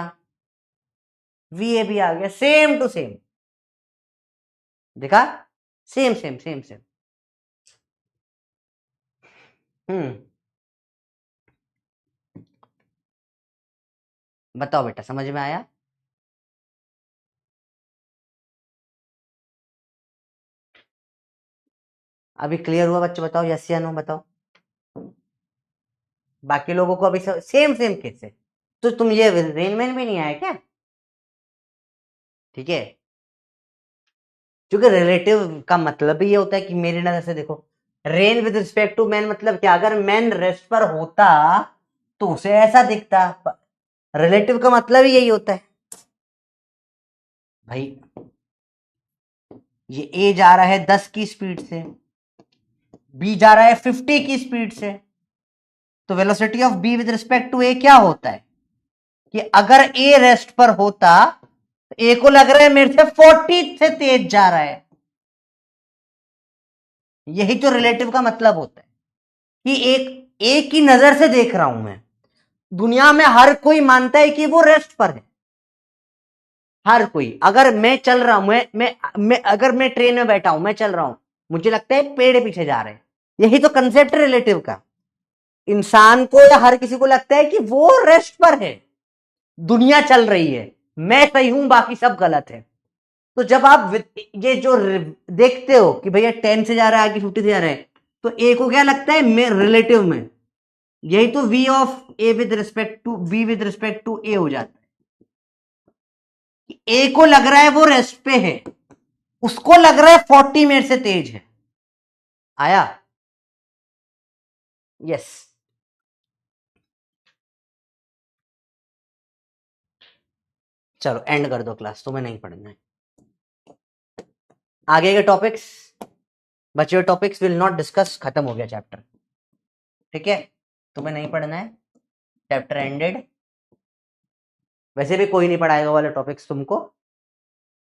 वी ए भी आ गया, सेम टू सेम। देखा? Same same same same. बताओ बेटा, समझ में आया? अभी क्लियर हुआ बच्चे? बताओ यस या नो, बताओ। बाकी लोगों को अभी सेम केस है, तो तुम ये रेनमैन भी नहीं आया क्या? ठीक है, क्योंकि रिलेटिव का मतलब भी ये होता है कि मेरी नजर से देखो, rain with respect to man मतलब क्या? अगर मैन रेस्ट पर होता तो उसे ऐसा दिखता। रिलेटिव का मतलब ही यही होता है भाई। ये ए जा रहा है 10 की स्पीड से, बी जा रहा है 50 की स्पीड से, तो velocity of B with respect to A क्या होता है कि अगर ए रेस्ट पर होता तो ए को लग रहा है मेरे से 40 से तेज जा रहा है। यही तो रिलेटिव का मतलब होता है कि एक की नजर से देख रहा हूं मैं। दुनिया में हर कोई मानता है कि वो रेस्ट पर है, हर कोई। अगर मैं चल रहा हूं, अगर मैं ट्रेन में बैठा हूं, मैं चल रहा हूं, मुझे लगता है पेड़ पीछे जा रहे हैं। यही तो कंसेप्ट रिलेटिव का। इंसान को या हर किसी को लगता है कि वो रेस्ट पर है, दुनिया चल रही है, मैं सही हूं, बाकी सब गलत है। तो जब आप ये जो देखते हो कि भैया 10 से जा रहा है, आगे 50 से जा रहा है, तो ए को क्या लगता है? मैं रिलेटिव में। यही तो v of A with respect to B with respect to A हो जाता है। ए को लग रहा है वो रेस्ट पे है, उसको लग रहा है 40 मेरे से तेज है। आया? यस। चलो एंड कर दो क्लास, तुम्हें नहीं पढ़ना है। आगे के टॉपिक्स, बचे हुए टॉपिक्स विल नॉट डिस्कस, खत्म हो गया चैप्टर। ठीक है, तुम्हें नहीं पढ़ना है, चैप्टर एंडेड। वैसे भी कोई नहीं पढ़ाएगा वाले टॉपिक्स तुमको,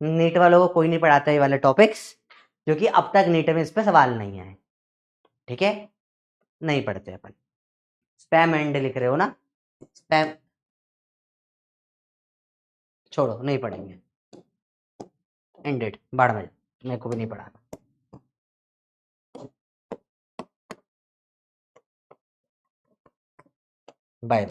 नीट वालों को कोई नहीं पढ़ाता ये वाले टॉपिक्स, क्योंकि अब तक नीट में इस पे सवाल नहीं आए। ठीक है, नहीं पढ़ते अपन। स्पैम एंड लिख रहे हो ना? स्पैम छोड़ो, नहीं पढ़ेंगे, एंडेड, बाढ़ में, मेरे को भी नहीं पढ़ाना। बाय।